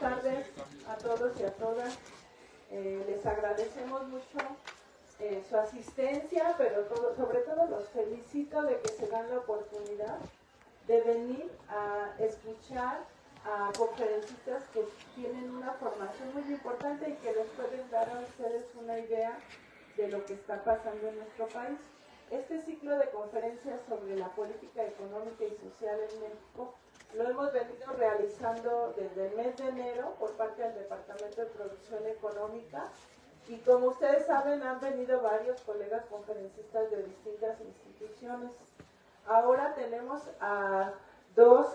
tardes a todos y a todas. Les agradecemos mucho su asistencia, pero sobre todo los felicito de que se dan la oportunidad de venir a escuchar a conferencistas que tienen una formación muy importante y que les pueden dar a ustedes una idea de lo que está pasando en nuestro país. Este ciclo de conferencias sobre la política económica y social en México lo hemos venido realizando desde el mes de enero por parte del Departamento de Producción Económica y como ustedes saben han venido varios colegas conferencistas de distintas instituciones. Ahora tenemos a dos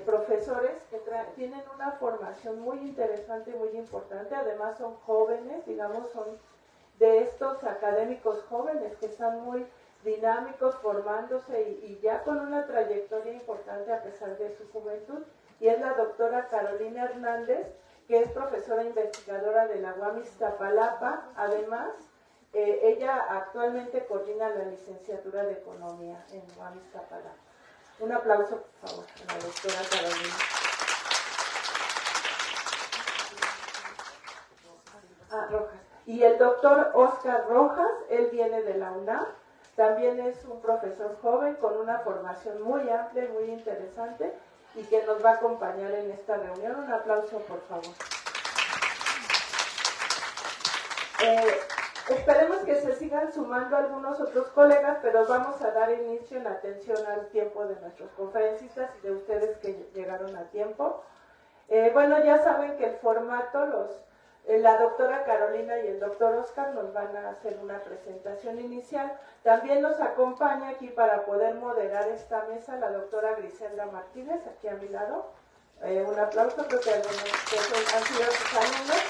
profesores que tienen una formación muy interesante y muy importante, además son jóvenes, digamos, son de estos académicos jóvenes que están muy dinámicos, formándose y ya con una trayectoria importante a pesar de su juventud, y es la doctora Carolina Hernández, que es profesora investigadora de la UAM Iztapalapa. Además, ella actualmente coordina la licenciatura de Economía en UAM Iztapalapa. Un aplauso, por favor, a la doctora Carolina. Rojas. Y el doctor Oscar Rojas, él viene de la UNAM, también es un profesor joven con una formación muy amplia y muy interesante y que nos va a acompañar en esta reunión. Un aplauso, por favor. Esperemos que se sigan sumando algunos otros colegas, pero vamos a dar inicio en atención al tiempo de nuestros conferencistas y de ustedes que llegaron a tiempo. Bueno, ya saben que el formato, la doctora Carolina y el doctor Oscar nos van a hacer una presentación inicial. También nos acompaña aquí para poder moderar esta mesa la doctora Griselda Martínez, aquí a mi lado. Un aplauso, creo que algunos han sido sus alumnos.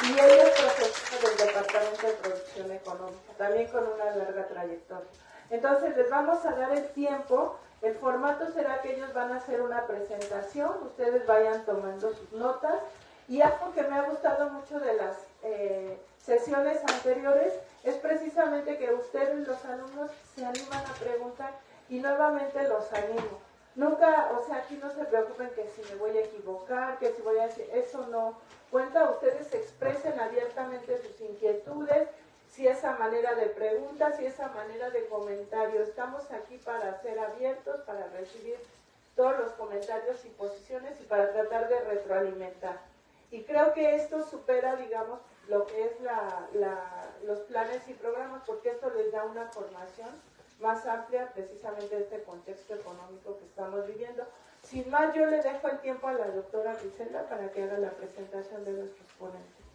Y ella es profesora del Departamento de Producción Económica, también con una larga trayectoria. Entonces les vamos a dar el tiempo. El formato será que ellos van a hacer una presentación, ustedes vayan tomando sus notas. Y algo que me ha gustado mucho de las sesiones anteriores es precisamente que ustedes, los alumnos, se animan a preguntar y nuevamente los animo. Nunca, o sea, aquí no se preocupen que si me voy a equivocar, que si voy a decir, eso no cuenta, ustedes expresen abiertamente sus inquietudes, si esa manera de preguntas, si esa manera de comentario. Estamos aquí para ser abiertos, para recibir todos los comentarios y posiciones y para tratar de retroalimentar. Y creo que esto supera, digamos, lo que es los planes y programas, porque esto les da una formación más amplia precisamente de este contexto económico que estamos viviendo. Sin más, yo le dejo el tiempo a la doctora Griselda para que haga la presentación de nuestros ponentes.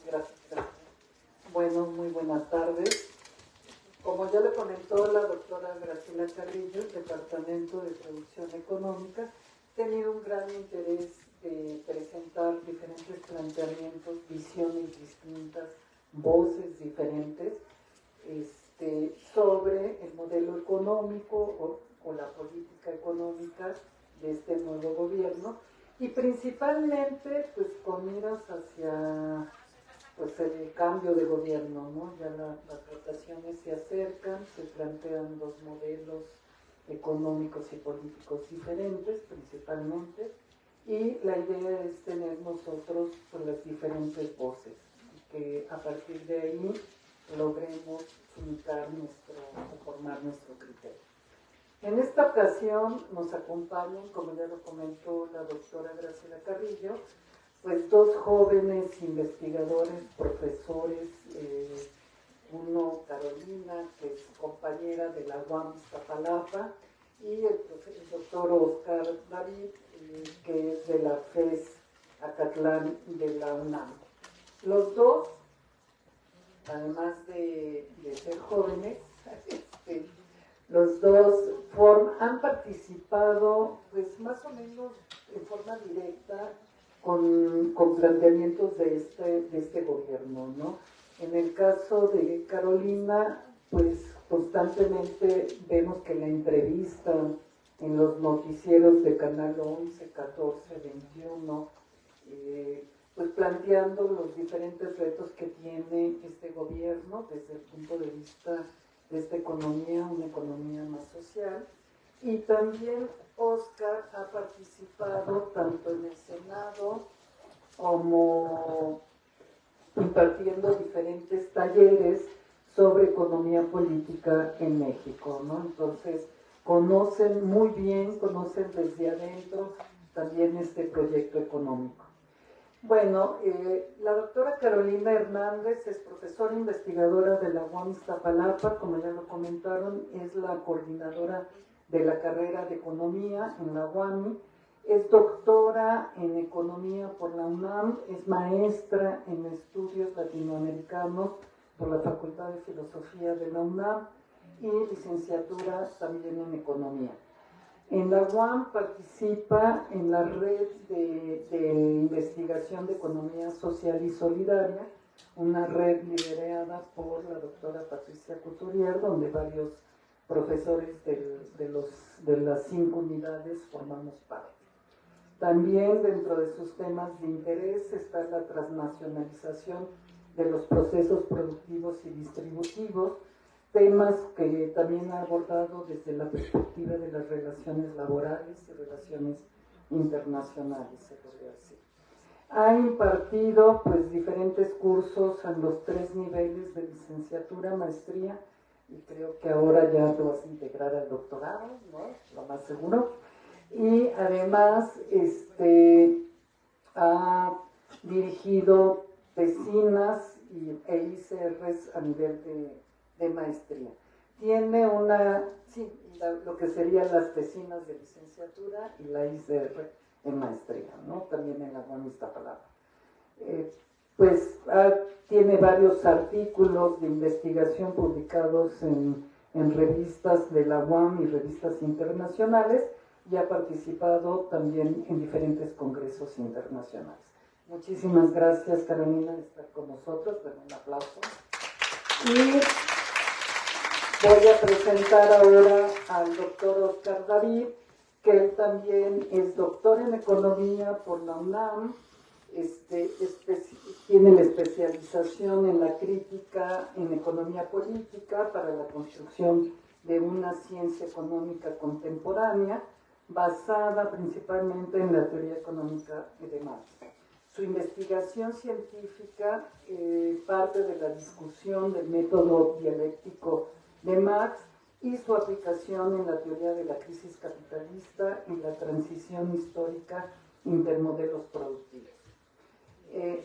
Gracias. Bueno, muy buenas tardes. Como ya le comentó la doctora Graciela Carrillo, el Departamento de Producción Económica ha tenido un gran interés de presentar diferentes planteamientos, visiones distintas, voces diferentes sobre el modelo económico o la política económica de este nuevo gobierno y principalmente pues con miras hacia pues el cambio de gobierno, ¿no? Ya las votaciones se acercan, se plantean dos modelos económicos y políticos diferentes principalmente, y la idea es tener nosotros pues, las diferentes voces y que a partir de ahí logremos formar nuestro criterio. En esta ocasión nos acompañan, como ya lo comentó la doctora Graciela Carrillo, pues dos jóvenes investigadores, profesores, uno Carolina, que es compañera de la UAM Iztapalapa, y el doctor Oscar David, que es de la FES Acatlán de la UNAM. Los dos, además de ser jóvenes, los dos han participado pues más o menos en forma directa con planteamientos de este gobierno, ¿no? En el caso de Carolina, pues constantemente vemos que la entrevistan en los noticieros de Canal 11, 14, 21, pues planteando los diferentes retos que tiene este gobierno desde el punto de vista de esta economía, una economía más social. Y también Oscar ha participado tanto en el Senado como impartiendo diferentes talleres sobre economía política en México, ¿no? Entonces, conocen muy bien, conocen desde adentro también este proyecto económico. Bueno, la doctora Carolina Hernández es profesora investigadora de la UAM Iztapalapa, como ya lo comentaron, es la coordinadora de la carrera de Economía en la UAMI, es doctora en Economía por la UNAM, es maestra en Estudios Latinoamericanos por la Facultad de Filosofía de la UNAM y licenciatura también en Economía. En la UAM participa en la red de investigación de economía social y solidaria, una red liderada por la doctora Patricia Couturier, donde varios profesores de las 5 unidades formamos parte. También dentro de sus temas de interés está la transnacionalización de los procesos productivos y distributivos, temas que también ha abordado desde la perspectiva de las relaciones laborales y relaciones internacionales, se podría decir. Ha impartido pues diferentes cursos en los 3 niveles de licenciatura, maestría, y creo que ahora ya lo vas a integrar al doctorado, ¿no? Lo más seguro. Y además ha dirigido tesinas e ICRs a nivel de maestría. Tiene lo que serían las tesinas de licenciatura y la ICR en maestría, ¿no? También en la UAM Iztapalapa. Tiene varios artículos de investigación publicados en revistas de la UAM y revistas internacionales, y ha participado también en diferentes congresos internacionales. Muchísimas gracias, Carolina, de estar con nosotros. Bueno, un aplauso. Y voy a presentar ahora al doctor Oscar David, que él también es doctor en Economía por la UNAM, tiene la especialización en la crítica en economía política para la construcción de una ciencia económica contemporánea, basada principalmente en la teoría económica de Marx. Su investigación científica parte de la discusión del método dialéctico de Marx y su aplicación en la teoría de la crisis capitalista y la transición histórica intermodelos productivos.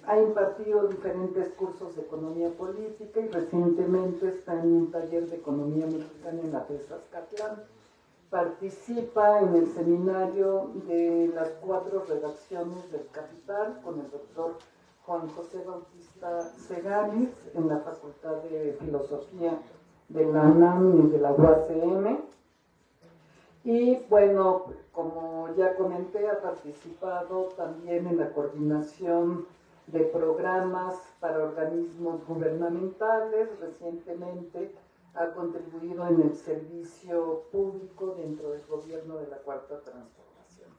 Ha impartido diferentes cursos de economía política y recientemente está en un taller de economía mexicana en la FES Azcatlán. Participa en el seminario de las 4 redacciones del Capital con el doctor Juan José Bautista Seganis en la Facultad de Filosofía de la UNAM y de la UACM. Y bueno, como ya comenté, ha participado también en la coordinación de programas para organismos gubernamentales. Recientemente ha contribuido en el servicio público dentro del gobierno de la Cuarta Transformación.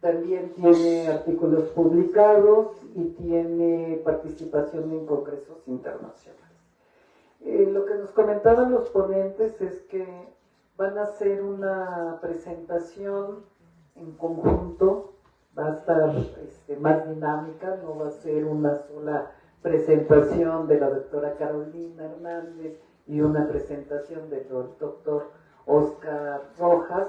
También tiene artículos publicados y tiene participación en congresos internacionales. Lo que nos comentaban los ponentes es que van a hacer una presentación en conjunto, va a estar más dinámica, no va a ser una sola presentación de la doctora Carolina Hernández y una presentación del doctor Oscar Rojas,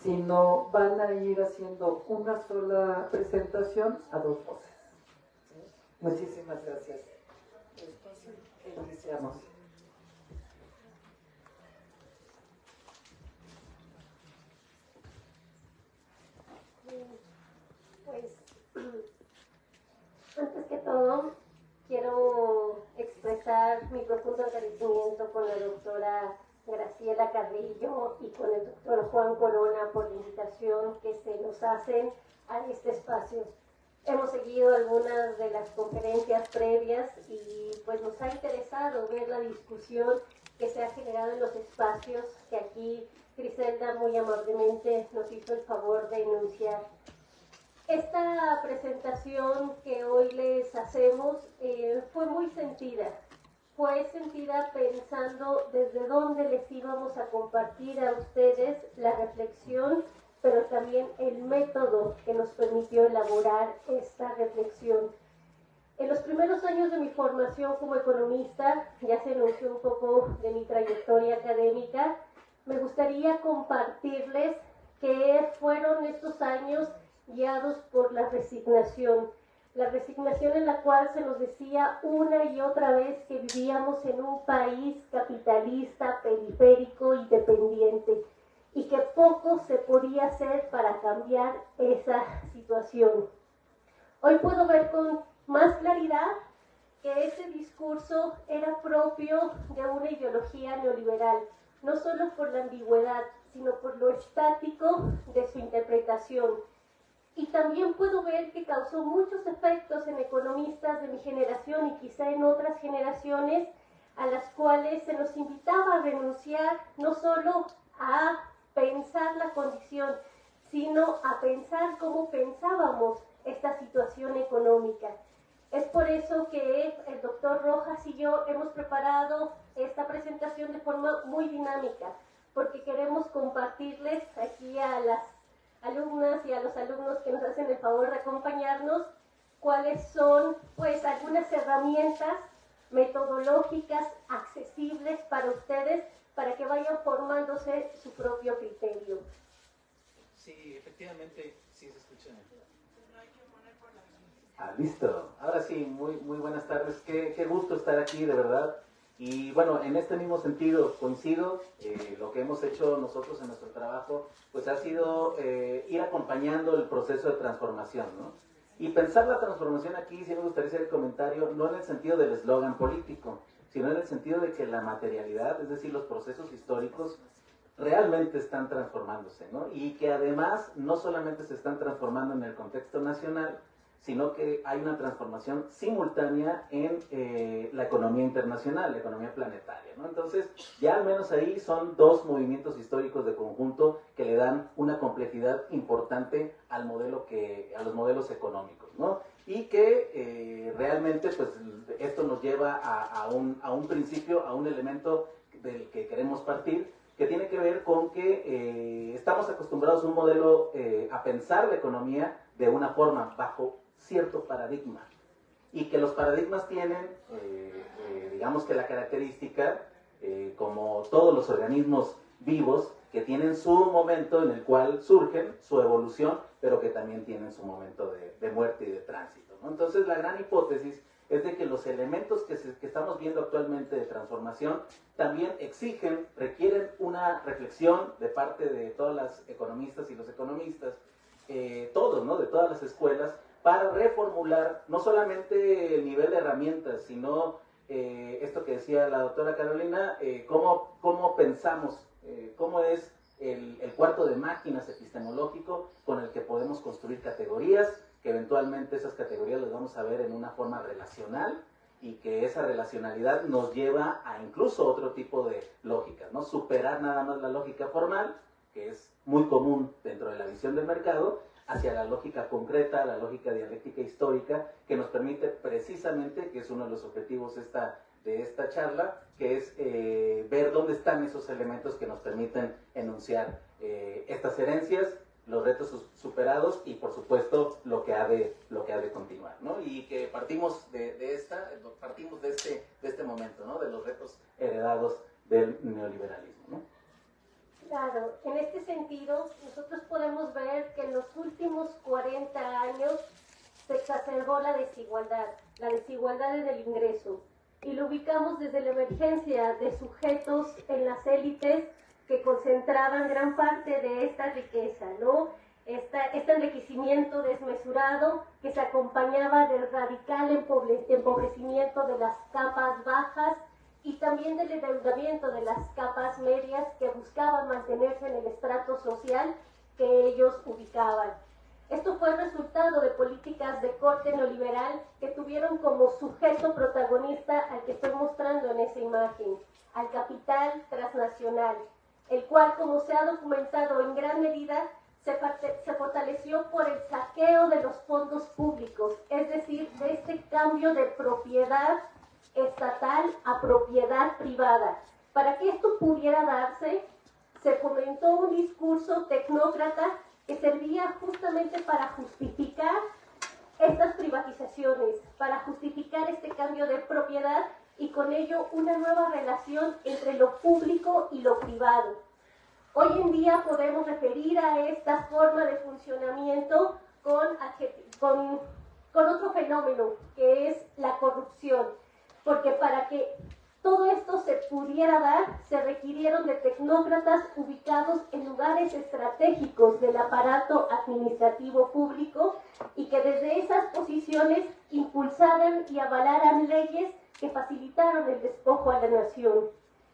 sino van a ir haciendo una sola presentación a 2 voces. ¿Sí? Muchísimas gracias. Entonces, iniciamos. Antes que todo, quiero expresar mi profundo agradecimiento con la doctora Graciela Carrillo y con el doctor Juan Corona por la invitación que se nos hacen a este espacio. Hemos seguido algunas de las conferencias previas y pues nos ha interesado ver la discusión que se ha generado en los espacios que aquí Griselda muy amablemente nos hizo el favor de enunciar. Esta presentación que hoy les hacemos fue muy sentida. Fue sentida pensando desde dónde les íbamos a compartir a ustedes la reflexión pero también el método que nos permitió elaborar esta reflexión. En los primeros años de mi formación como economista, ya se anunció un poco de mi trayectoria académica, me gustaría compartirles que fueron estos años guiados por la resignación en la cual se nos decía una y otra vez que vivíamos en un país capitalista, periférico y dependiente, y que poco se podía hacer para cambiar esa situación. Hoy puedo ver con más claridad que ese discurso era propio de una ideología neoliberal, no solo por la ambigüedad, sino por lo estático de su interpretación. Y también puedo ver que causó muchos efectos en economistas de mi generación y quizá en otras generaciones, a las cuales se nos invitaba a renunciar no solo a pensar la condición, sino a pensar cómo pensábamos esta situación económica. Es por eso que el doctor Rojas y yo hemos preparado esta presentación de forma muy dinámica, porque queremos compartirles aquí a las alumnas y a los alumnos que nos hacen el favor de acompañarnos cuáles son pues algunas herramientas metodológicas accesibles para ustedes para que vayan formándose su propio criterio. Sí, efectivamente, sí se escucha. Listo. Ahora sí, muy buenas tardes. Qué gusto estar aquí, de verdad. Y bueno, en este mismo sentido coincido, lo que hemos hecho nosotros en nuestro trabajo, pues ha sido ir acompañando el proceso de transformación, ¿no? Y pensar la transformación aquí, sí me gustaría hacer el comentario, no en el sentido del eslogan político, sino en el sentido de que la materialidad, es decir, los procesos históricos, realmente están transformándose, ¿no? Y que además no solamente se están transformando en el contexto nacional, sino que hay una transformación simultánea en la economía internacional, la economía planetaria, ¿no? Entonces, ya al menos ahí son dos movimientos históricos de conjunto que le dan una complejidad importante al modelo a los modelos económicos, ¿no? Y que realmente, pues, esto nos lleva a un principio, a un elemento del que queremos partir, que tiene que ver con que estamos acostumbrados a un modelo, a pensar la economía de una forma, bajo cierto paradigma, y que los paradigmas tienen, digamos que la característica, como todos los organismos vivos, que tienen su momento en el cual surgen, su evolución, pero que también tienen su momento de muerte y de tránsito, ¿no? Entonces, la gran hipótesis es de que los elementos que estamos viendo actualmente de transformación también requieren una reflexión de parte de todas las economistas y los economistas, todos, ¿no? De todas las escuelas, para reformular no solamente el nivel de herramientas, sino esto que decía la doctora Carolina, cómo pensamos, cómo es el cuarto de máquinas epistemológico con el que podemos construir categorías, que eventualmente esas categorías las vamos a ver en una forma relacional, y que esa relacionalidad nos lleva a incluso otro tipo de lógicas, ¿no? Superar nada más la lógica formal, que es muy común dentro de la visión del mercado, hacia la lógica concreta, la lógica dialéctica histórica, que nos permite precisamente, que es uno de los objetivos de esta charla, que es ver dónde están esos elementos que nos permiten enunciar estas herencias, los retos superados y, por supuesto, lo que ha de continuar, ¿no? Y que partimos de este momento, ¿no? De los retos heredados del neoliberalismo, ¿no? Claro, en este sentido, nosotros podemos ver que en los últimos 40 años se exacerbó la desigualdad en el ingreso, y lo ubicamos desde la emergencia de sujetos en las élites que concentraban gran parte de esta riqueza, ¿no? Este enriquecimiento desmesurado que se acompañaba del radical empobrecimiento de las capas bajas y también del endeudamiento de las capas medias que buscaban mantenerse en el estrato social que ellos ubicaban. Esto fue el resultado de políticas de corte neoliberal que tuvieron como sujeto protagonista al que estoy mostrando en esa imagen, al capital transnacional, el cual, como se ha documentado en gran medida, se fortaleció por el saqueo de los fondos públicos, es decir, de este cambio de propiedad estatal a propiedad privada. Para que esto pudiera darse, se fomentó un discurso tecnócrata que servía justamente para justificar estas privatizaciones, para justificar este cambio de propiedad y con ello una nueva relación entre lo público y lo privado. Hoy en día podemos referir a esta forma de funcionamiento con otro fenómeno, que es la corrupción, porque para que todo esto se pudiera dar, se requirieron de tecnócratas ubicados en lugares estratégicos del aparato administrativo público y que desde esas posiciones impulsaran y avalaran leyes que facilitaron el despojo a la nación.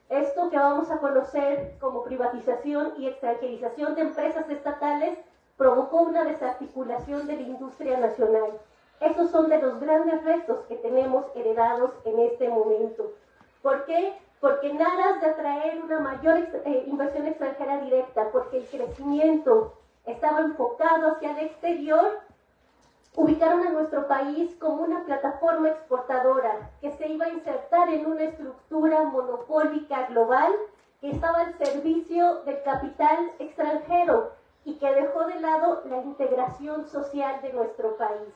Esto que vamos a conocer como privatización y extranjerización de empresas estatales provocó una desarticulación de la industria nacional. Esos son de los grandes retos que tenemos heredados en este momento. ¿Por qué? Porque en aras de atraer una mayor inversión extranjera directa, porque el crecimiento estaba enfocado hacia el exterior, ubicaron a nuestro país como una plataforma exportadora que se iba a insertar en una estructura monopólica global que estaba al servicio del capital extranjero y que dejó de lado la integración social de nuestro país.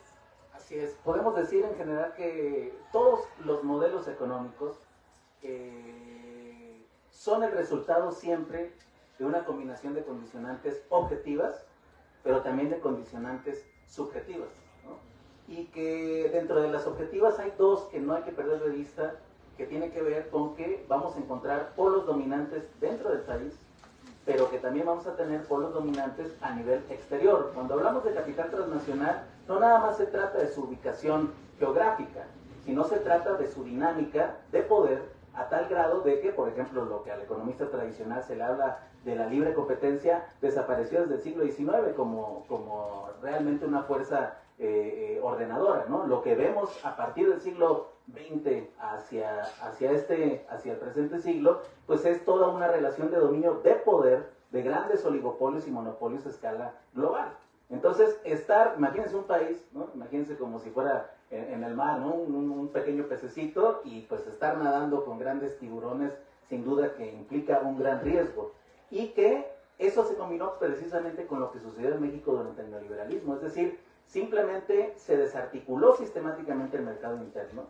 Así es, podemos decir en general que todos los modelos económicos son el resultado siempre de una combinación de condicionantes objetivas, pero también de condicionantes subjetivas, ¿no? Y que dentro de las objetivas hay dos que no hay que perder de vista, que tiene que ver con que vamos a encontrar polos dominantes dentro del país, pero que también vamos a tener polos dominantes a nivel exterior. Cuando hablamos de capital transnacional, no nada más se trata de su ubicación geográfica, sino se trata de su dinámica de poder, a tal grado de que, por ejemplo, lo que al economista tradicional se le habla de la libre competencia, desapareció desde el siglo XIX como realmente una fuerza ordenadora, ¿no? Lo que vemos a partir del siglo XX hacia el presente siglo, pues es toda una relación de dominio de poder de grandes oligopolios y monopolios a escala global. Entonces, imagínense un país, ¿no? Imagínense como si fuera en el mar, ¿no? Un pequeño pececito y pues estar nadando con grandes tiburones, sin duda que implica un gran riesgo. Y que eso se combinó precisamente con lo que sucedió en México durante el neoliberalismo, es decir, simplemente se desarticuló sistemáticamente el mercado interno,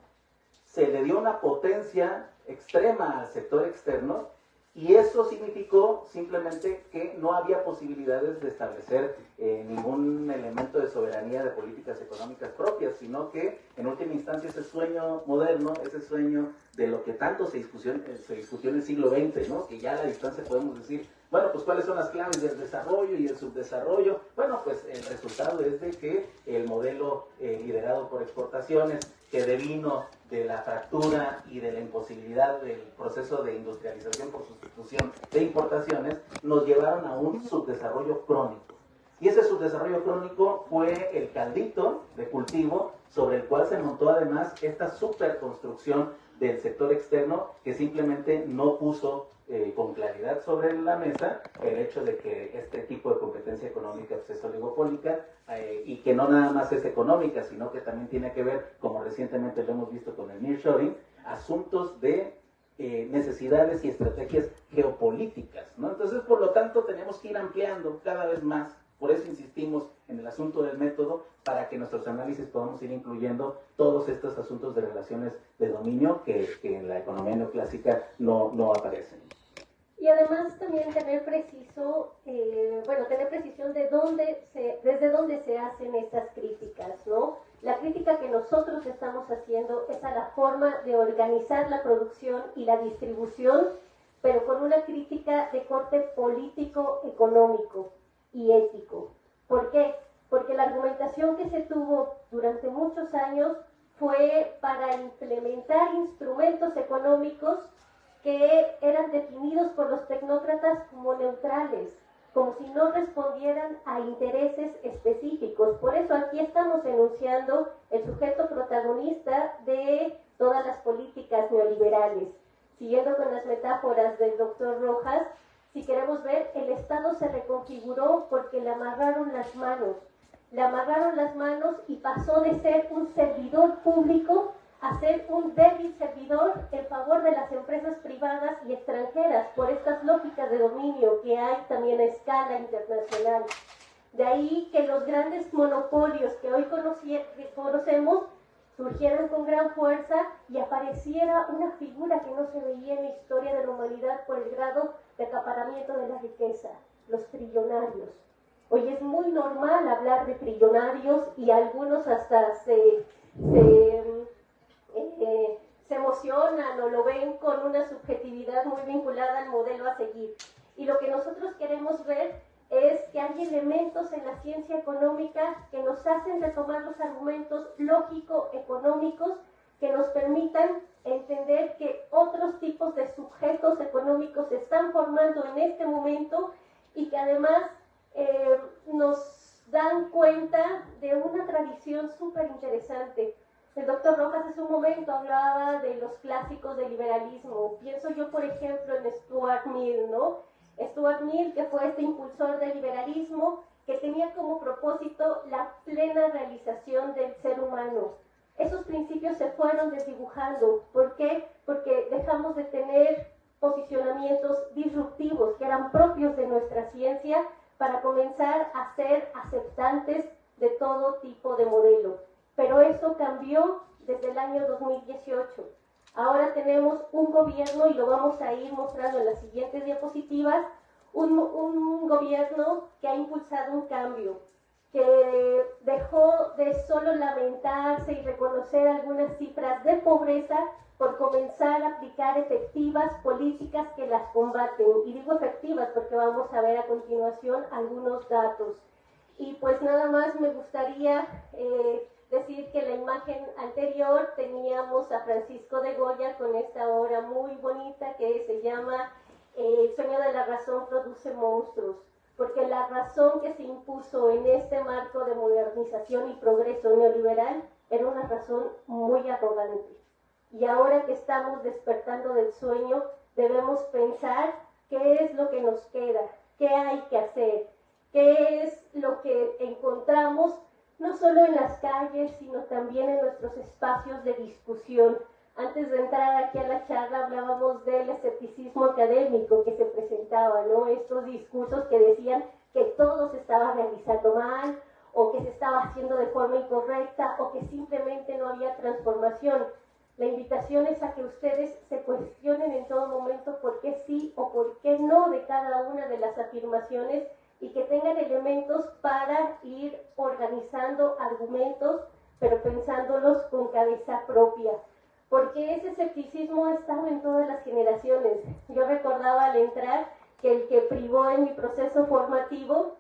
se le dio una potencia extrema al sector externo y eso significó simplemente que no había posibilidades de establecer ningún elemento de soberanía de políticas económicas propias, sino que en última instancia ese sueño moderno, ese sueño de lo que tanto se discutió en el siglo XX, ¿no? Que ya a la distancia podemos decir, bueno, pues cuáles son las claves del desarrollo y el subdesarrollo. Bueno, pues el resultado es de que el modelo liderado por exportaciones, que devino de la fractura y de la imposibilidad del proceso de industrialización por sustitución de importaciones, nos llevaron a un subdesarrollo crónico. Y ese subdesarrollo crónico fue el caldito de cultivo sobre el cual se montó además esta superconstrucción del sector externo que simplemente no puso con claridad sobre la mesa el hecho de que este tipo de competencia económica es oligopólica y que no nada más es económica, sino que también tiene que ver, como recientemente lo hemos visto con el nearshoring, asuntos de necesidades y estrategias geopolíticas, ¿no? Entonces, por lo tanto, tenemos que ir ampliando cada vez más. Por eso insistimos en el asunto del método, para que nuestros análisis podamos ir incluyendo todos estos asuntos de relaciones de dominio que en la economía neoclásica no aparecen. Y además también tener precisión desde dónde se hacen estas críticas, ¿no? La crítica que nosotros estamos haciendo es a la forma de organizar la producción y la distribución, pero con una crítica de corte político, económico y ético. ¿Por qué? Porque la argumentación que se tuvo durante muchos años fue para implementar instrumentos económicos que eran definidos por los tecnócratas como neutrales, como si no respondieran a intereses específicos. Por eso aquí estamos enunciando el sujeto protagonista de todas las políticas neoliberales. Siguiendo con las metáforas del doctor Rojas, si queremos ver, el Estado se reconfiguró porque le amarraron las manos. Le amarraron las manos y pasó de ser un servidor público a ser un débil servidor en favor de las empresas privadas y extranjeras, por estas lógicas de dominio que hay también a escala internacional. De ahí que los grandes monopolios que hoy conocemos surgieran con gran fuerza y apareciera una figura que no se veía en la historia de la humanidad por el grado de acaparamiento de la riqueza, los trillonarios. Hoy es muy normal hablar de trillonarios y algunos hasta se emocionan o lo ven con una subjetividad muy vinculada al modelo a seguir. Y lo que nosotros queremos ver es que hay elementos en la ciencia económica que nos hacen retomar los argumentos lógico-económicos que nos permitan entender que otros tipos de sujetos económicos se están formando en este momento y que además nos dan cuenta de una tradición súper interesante. El doctor Rojas hace un momento hablaba de los clásicos del liberalismo. Pienso yo, por ejemplo, en Stuart Mill, ¿no? Stuart Mill, que fue este impulsor del liberalismo, que tenía como propósito la plena realización del ser humano. Esos principios se fueron desdibujando. ¿Por qué? Porque dejamos de tener posicionamientos disruptivos que eran propios de nuestra ciencia para comenzar a ser aceptantes de todo tipo de modelo. Pero eso cambió desde el año 2018. Ahora tenemos un gobierno, y lo vamos a ir mostrando en las siguientes diapositivas, un gobierno que ha impulsado un cambio, que dejó de solo lamentarse y reconocer algunas cifras de pobreza por comenzar a aplicar efectivas políticas que las combaten. Y digo efectivas porque vamos a ver a continuación algunos datos. Y pues nada más me gustaría decir que en la imagen anterior teníamos a Francisco de Goya con esta obra muy bonita que se llama El sueño de la razón produce monstruos, porque la razón que se impuso en este marco de modernización y progreso neoliberal era una razón muy arrogante. Y ahora que estamos despertando del sueño, debemos pensar qué es lo que nos queda, qué hay que hacer, qué es lo que encontramos no solo en las calles, sino también en nuestros espacios de discusión. Antes de entrar aquí a la charla hablábamos del escepticismo académico que se presentaba, ¿no? Estos discursos que decían que todo se estaba realizando mal, o que se estaba haciendo de forma incorrecta, o que simplemente no había transformación. La invitación es a que ustedes se cuestionen en todo momento por qué sí o por qué no de cada una de las afirmaciones, y que tengan elementos para ir organizando argumentos, pero pensándolos con cabeza propia. Porque ese escepticismo ha estado en todas las generaciones. Yo recordaba al entrar que el que privó en mi proceso formativo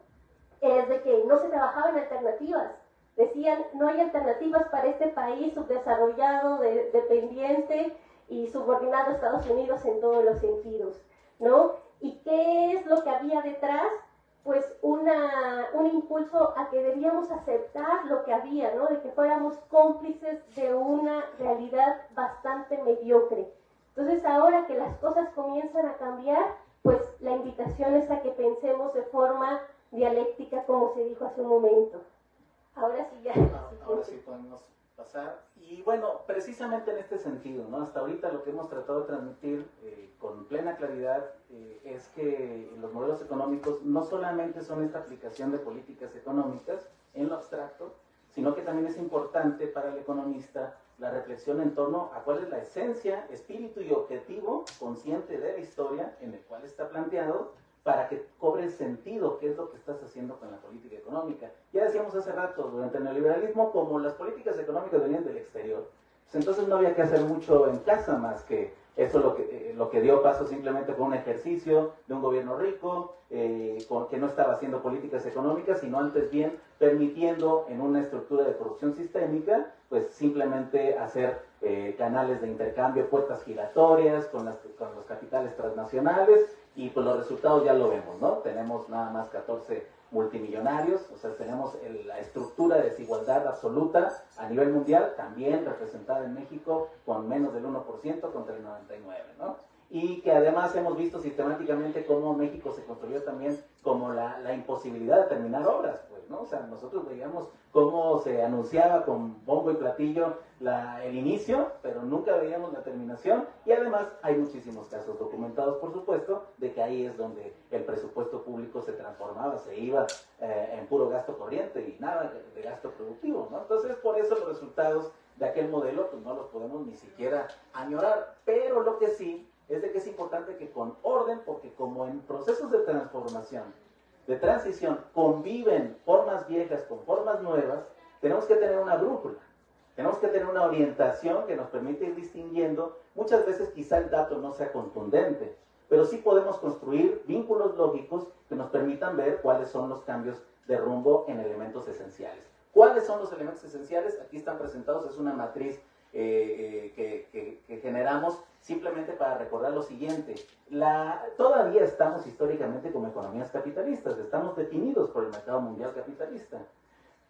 es de que no se trabajaba en alternativas. Decían, no hay alternativas para este país subdesarrollado, dependiente y subordinado a Estados Unidos en todos los sentidos, ¿no? ¿Y qué es lo que había detrás? Pues un impulso a que debíamos aceptar lo que había, ¿no? De que fuéramos cómplices de una realidad bastante mediocre. Entonces, ahora que las cosas comienzan a cambiar, pues la invitación es a que pensemos de forma dialéctica, como se dijo hace un momento. Ahora sí ya. Ahora sí podemos pasar. Y bueno, precisamente en este sentido, ¿no? Hasta ahorita lo que hemos tratado de transmitir con plena claridad es que los modelos económicos no solamente son esta aplicación de políticas económicas en lo abstracto, sino que también es importante para el economista la reflexión en torno a cuál es la esencia, espíritu y objetivo consciente de la historia en el cual está planteado, para que cobre sentido qué es lo que estás haciendo con la política económica. Ya decíamos hace rato, durante el neoliberalismo, como las políticas económicas venían del exterior, pues entonces no había que hacer mucho en casa más que eso. Lo que dio paso simplemente fue un ejercicio de un gobierno rico, que no estaba haciendo políticas económicas, sino antes bien permitiendo en una estructura de corrupción sistémica, pues simplemente hacer canales de intercambio, puertas giratorias con los capitales transnacionales, y pues los resultados ya lo vemos, ¿no? Tenemos nada más 14 multimillonarios, o sea, tenemos la estructura de desigualdad absoluta a nivel mundial, también representada en México con menos del 1% contra el 99%, ¿no? y que además hemos visto sistemáticamente cómo México se construyó también como la imposibilidad de terminar obras, pues, ¿no? O sea, nosotros veíamos cómo se anunciaba con bombo y platillo el inicio, pero nunca veíamos la terminación, y además hay muchísimos casos documentados, por supuesto, de que ahí es donde el presupuesto público se transformaba, se iba en puro gasto corriente y nada de gasto productivo, ¿no? Entonces, por eso los resultados de aquel modelo, pues no los podemos ni siquiera añorar, pero lo que sí es de que es importante que con orden, porque como en procesos de transformación, de transición, conviven formas viejas con formas nuevas, tenemos que tener una brújula, tenemos que tener una orientación que nos permite ir distinguiendo. Muchas veces quizá el dato no sea contundente, pero sí podemos construir vínculos lógicos que nos permitan ver cuáles son los cambios de rumbo en elementos esenciales. ¿Cuáles son los elementos esenciales? Aquí están presentados, es una matriz que generamos simplemente para recordar lo siguiente. Todavía estamos históricamente como economías capitalistas, estamos definidos por el mercado mundial capitalista.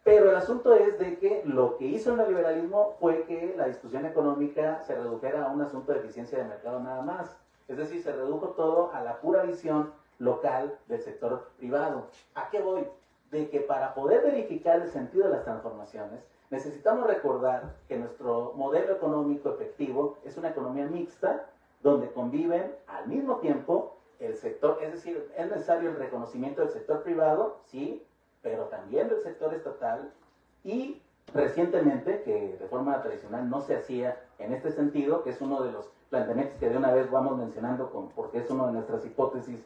Pero el asunto es de que lo que hizo el neoliberalismo fue que la discusión económica se redujera a un asunto de eficiencia de mercado nada más. Es decir, se redujo todo a la pura visión local del sector privado. ¿A qué voy? De que para poder verificar el sentido de las transformaciones, necesitamos recordar que nuestro modelo económico efectivo es una economía mixta, donde conviven al mismo tiempo el sector, es decir, es necesario el reconocimiento del sector privado, sí, pero también del sector estatal, y recientemente, que de forma tradicional no se hacía en este sentido, que es uno de los planteamientos que de una vez vamos mencionando porque es una de nuestras hipótesis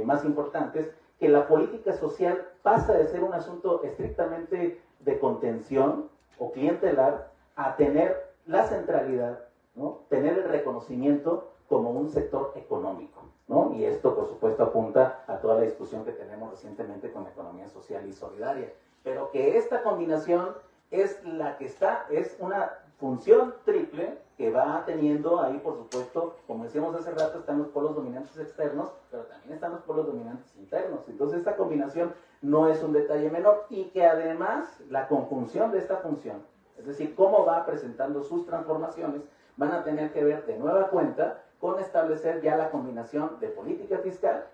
más importantes, que la política social pasa de ser un asunto estrictamente de contención o clientelar a tener la centralidad, ¿no? Tener el reconocimiento como un sector económico, ¿no? Y esto, por supuesto, apunta a toda la discusión que tenemos recientemente con la economía social y solidaria. Pero que esta combinación es la que es una función triple que va teniendo ahí, por supuesto, como decíamos hace rato, están los polos dominantes externos, pero también están los polos dominantes internos. Entonces, esta combinación no es un detalle menor, y que además la conjunción de esta función, es decir, cómo va presentando sus transformaciones, van a tener que ver de nueva cuenta con establecer ya la combinación de política fiscal,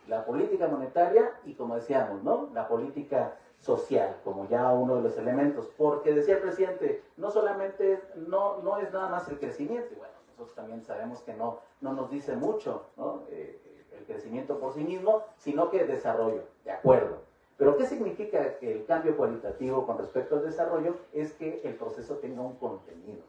la política monetaria y, como decíamos, ¿no?, la política social como ya uno de los elementos, porque decía el presidente, no solamente no es nada más el crecimiento, y bueno, nosotros también sabemos que no nos dice mucho, ¿no?, el crecimiento por sí mismo, sino que desarrollo, de acuerdo. Pero ¿qué significa que el cambio cualitativo con respecto al desarrollo? Es que el proceso tenga un contenido.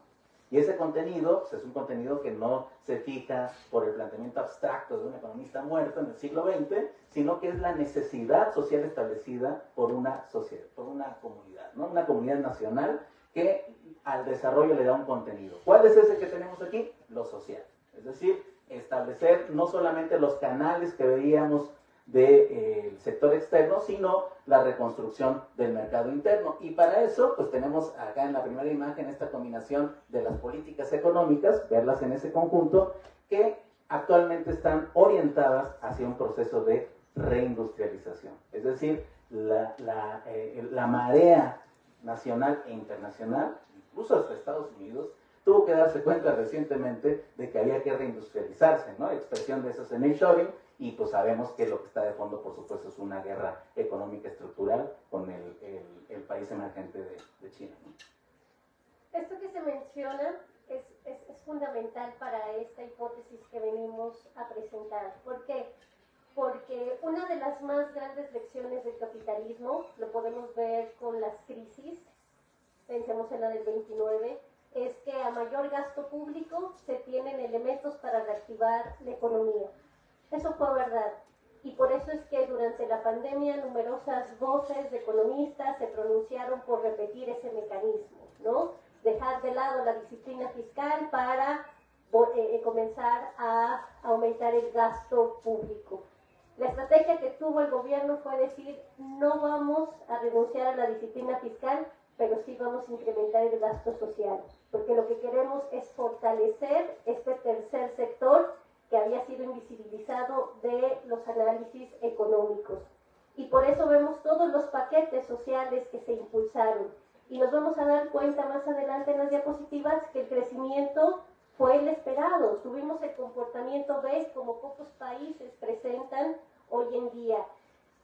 Y ese contenido pues, es un contenido que no se fija por el planteamiento abstracto de un economista muerto en el siglo XX, sino que es la necesidad social establecida por una sociedad, por una comunidad, ¿no? Una comunidad nacional que al desarrollo le da un contenido. ¿Cuál es ese que tenemos aquí? Lo social. Es decir, establecer no solamente los canales que veíamos del sector externo, sino la reconstrucción del mercado interno. Y para eso, pues tenemos acá en la primera imagen esta combinación de las políticas económicas, verlas en ese conjunto, que actualmente están orientadas hacia un proceso de reindustrialización. Es decir, la marea nacional e internacional, incluso hasta Estados Unidos, tuvo que darse cuenta recientemente de que había que reindustrializarse, ¿no? Expresión de eso es el nearshoring, y pues sabemos que lo que está de fondo, por supuesto, es una guerra económica estructural con el país emergente de China, ¿no? Esto que se menciona es fundamental para esta hipótesis que venimos a presentar. ¿Por qué? Porque una de las más grandes lecciones del capitalismo, lo podemos ver con las crisis, pensemos en la del 29, es que a mayor gasto público se tienen elementos para reactivar la economía. Eso fue verdad. Y por eso es que durante la pandemia numerosas voces de economistas se pronunciaron por repetir ese mecanismo, ¿no? Dejar de lado la disciplina fiscal para comenzar a aumentar el gasto público. La estrategia que tuvo el gobierno fue decir, no vamos a renunciar a la disciplina fiscal, pero sí vamos a incrementar el gasto social, porque lo que queremos es fortalecer este tercer sector que había sido invisibilizado de los análisis económicos. Y por eso vemos todos los paquetes sociales que se impulsaron. Y nos vamos a dar cuenta más adelante en las diapositivas que el crecimiento fue el esperado. Tuvimos el comportamiento B como pocos países presentan hoy en día.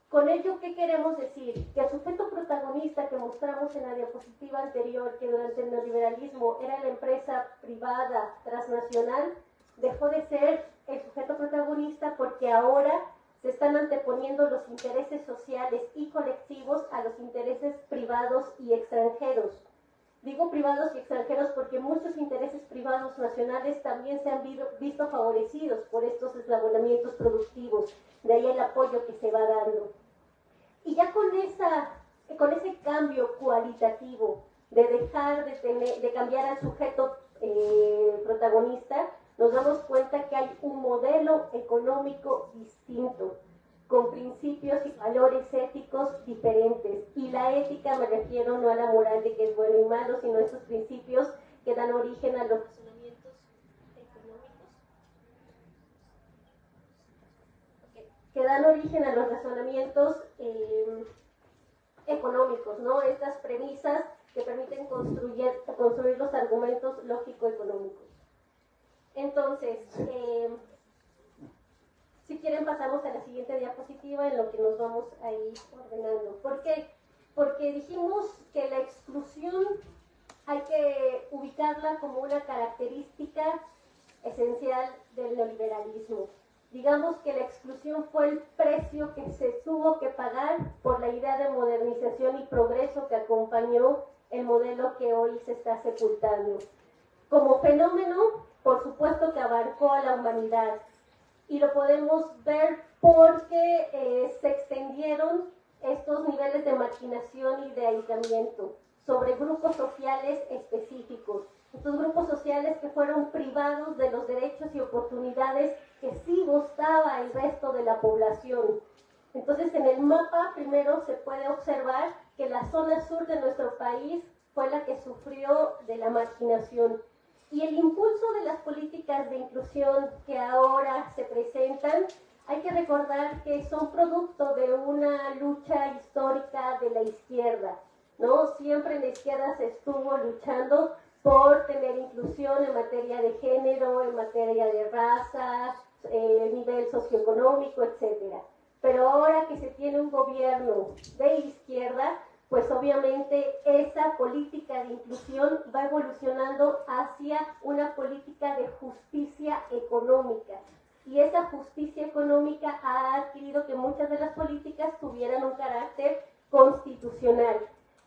Con ello, ¿qué queremos decir? Que el sujeto protagonista que mostramos en la diapositiva anterior, que durante el neoliberalismo era la empresa privada transnacional, dejó de ser el sujeto protagonista porque ahora se están anteponiendo los intereses sociales y colectivos a los intereses privados y extranjeros. Digo privados y extranjeros porque muchos intereses privados nacionales también se han visto favorecidos por estos eslabonamientos productivos, de ahí el apoyo que se va dando. Y ya con ese cambio cualitativo de dejar de cambiar al sujeto protagonista, nos damos cuenta que hay un modelo económico distinto, con principios y valores éticos diferentes. Y la ética me refiero no a la moral de que es bueno y malo, sino a esos principios que dan origen a los razonamientos económicos, que dan origen a los razonamientos económicos, ¿no? Estas premisas que permiten construir los argumentos lógico-económicos. Entonces, si quieren pasamos a la siguiente diapositiva en lo que nos vamos a ir ordenando. ¿Por qué? Porque dijimos que la exclusión hay que ubicarla como una característica esencial del neoliberalismo. Digamos que la exclusión fue el precio que se tuvo que pagar por la idea de modernización y progreso que acompañó el modelo que hoy se está sepultando. Como fenómeno, por supuesto que abarcó a la humanidad, y lo podemos ver porque se extendieron estos niveles de marginación y de aislamiento sobre grupos sociales específicos. Estos grupos sociales que fueron privados de los derechos y oportunidades que sí gozaba el resto de la población. Entonces, en el mapa primero se puede observar que la zona sur de nuestro país fue la que sufrió de la marginación. Y el impulso de las políticas de inclusión que ahora se presentan, hay que recordar que son producto de una lucha histórica de la izquierda, ¿no? Siempre la izquierda se estuvo luchando por tener inclusión en materia de género, en materia de raza, nivel socioeconómico, etc. Pero ahora que se tiene un gobierno de izquierda, pues obviamente esa política de inclusión va evolucionando hacia una política de justicia económica. Y esa justicia económica ha adquirido que muchas de las políticas tuvieran un carácter constitucional.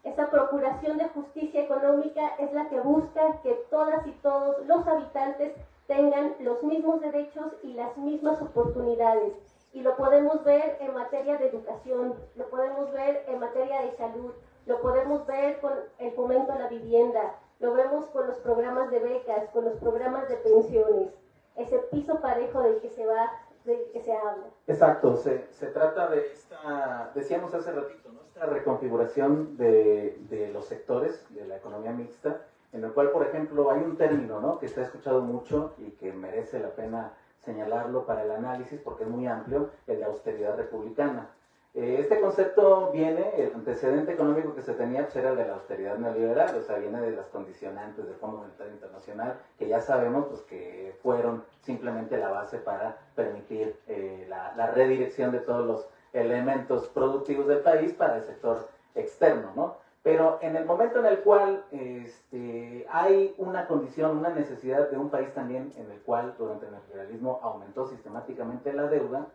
Esa procuración de justicia económica es la que busca que todas y todos los habitantes tengan los mismos derechos y las mismas oportunidades. Y lo podemos ver en materia de educación, lo podemos ver en materia de salud, lo podemos ver con el fomento a la vivienda, lo vemos con los programas de becas, con los programas de pensiones, ese piso parejo del que se habla. Exacto, se trata de esta, decíamos hace ratito, ¿no? Esta reconfiguración de los sectores de la economía mixta, en el cual, por ejemplo, hay un término, ¿no?, que se ha escuchado mucho y que merece la pena señalarlo para el análisis porque es muy amplio, el de austeridad republicana. Este concepto viene, el antecedente económico que se tenía pues era el de la austeridad neoliberal, o sea, viene de las condicionantes del Fondo Monetario Internacional, que ya sabemos pues, que fueron simplemente la base para permitir la redirección de todos los elementos productivos del país para el sector externo, ¿no? Pero en el momento en el cual hay una condición, una necesidad de un país también en el cual durante el neoliberalismo aumentó sistemáticamente la deuda,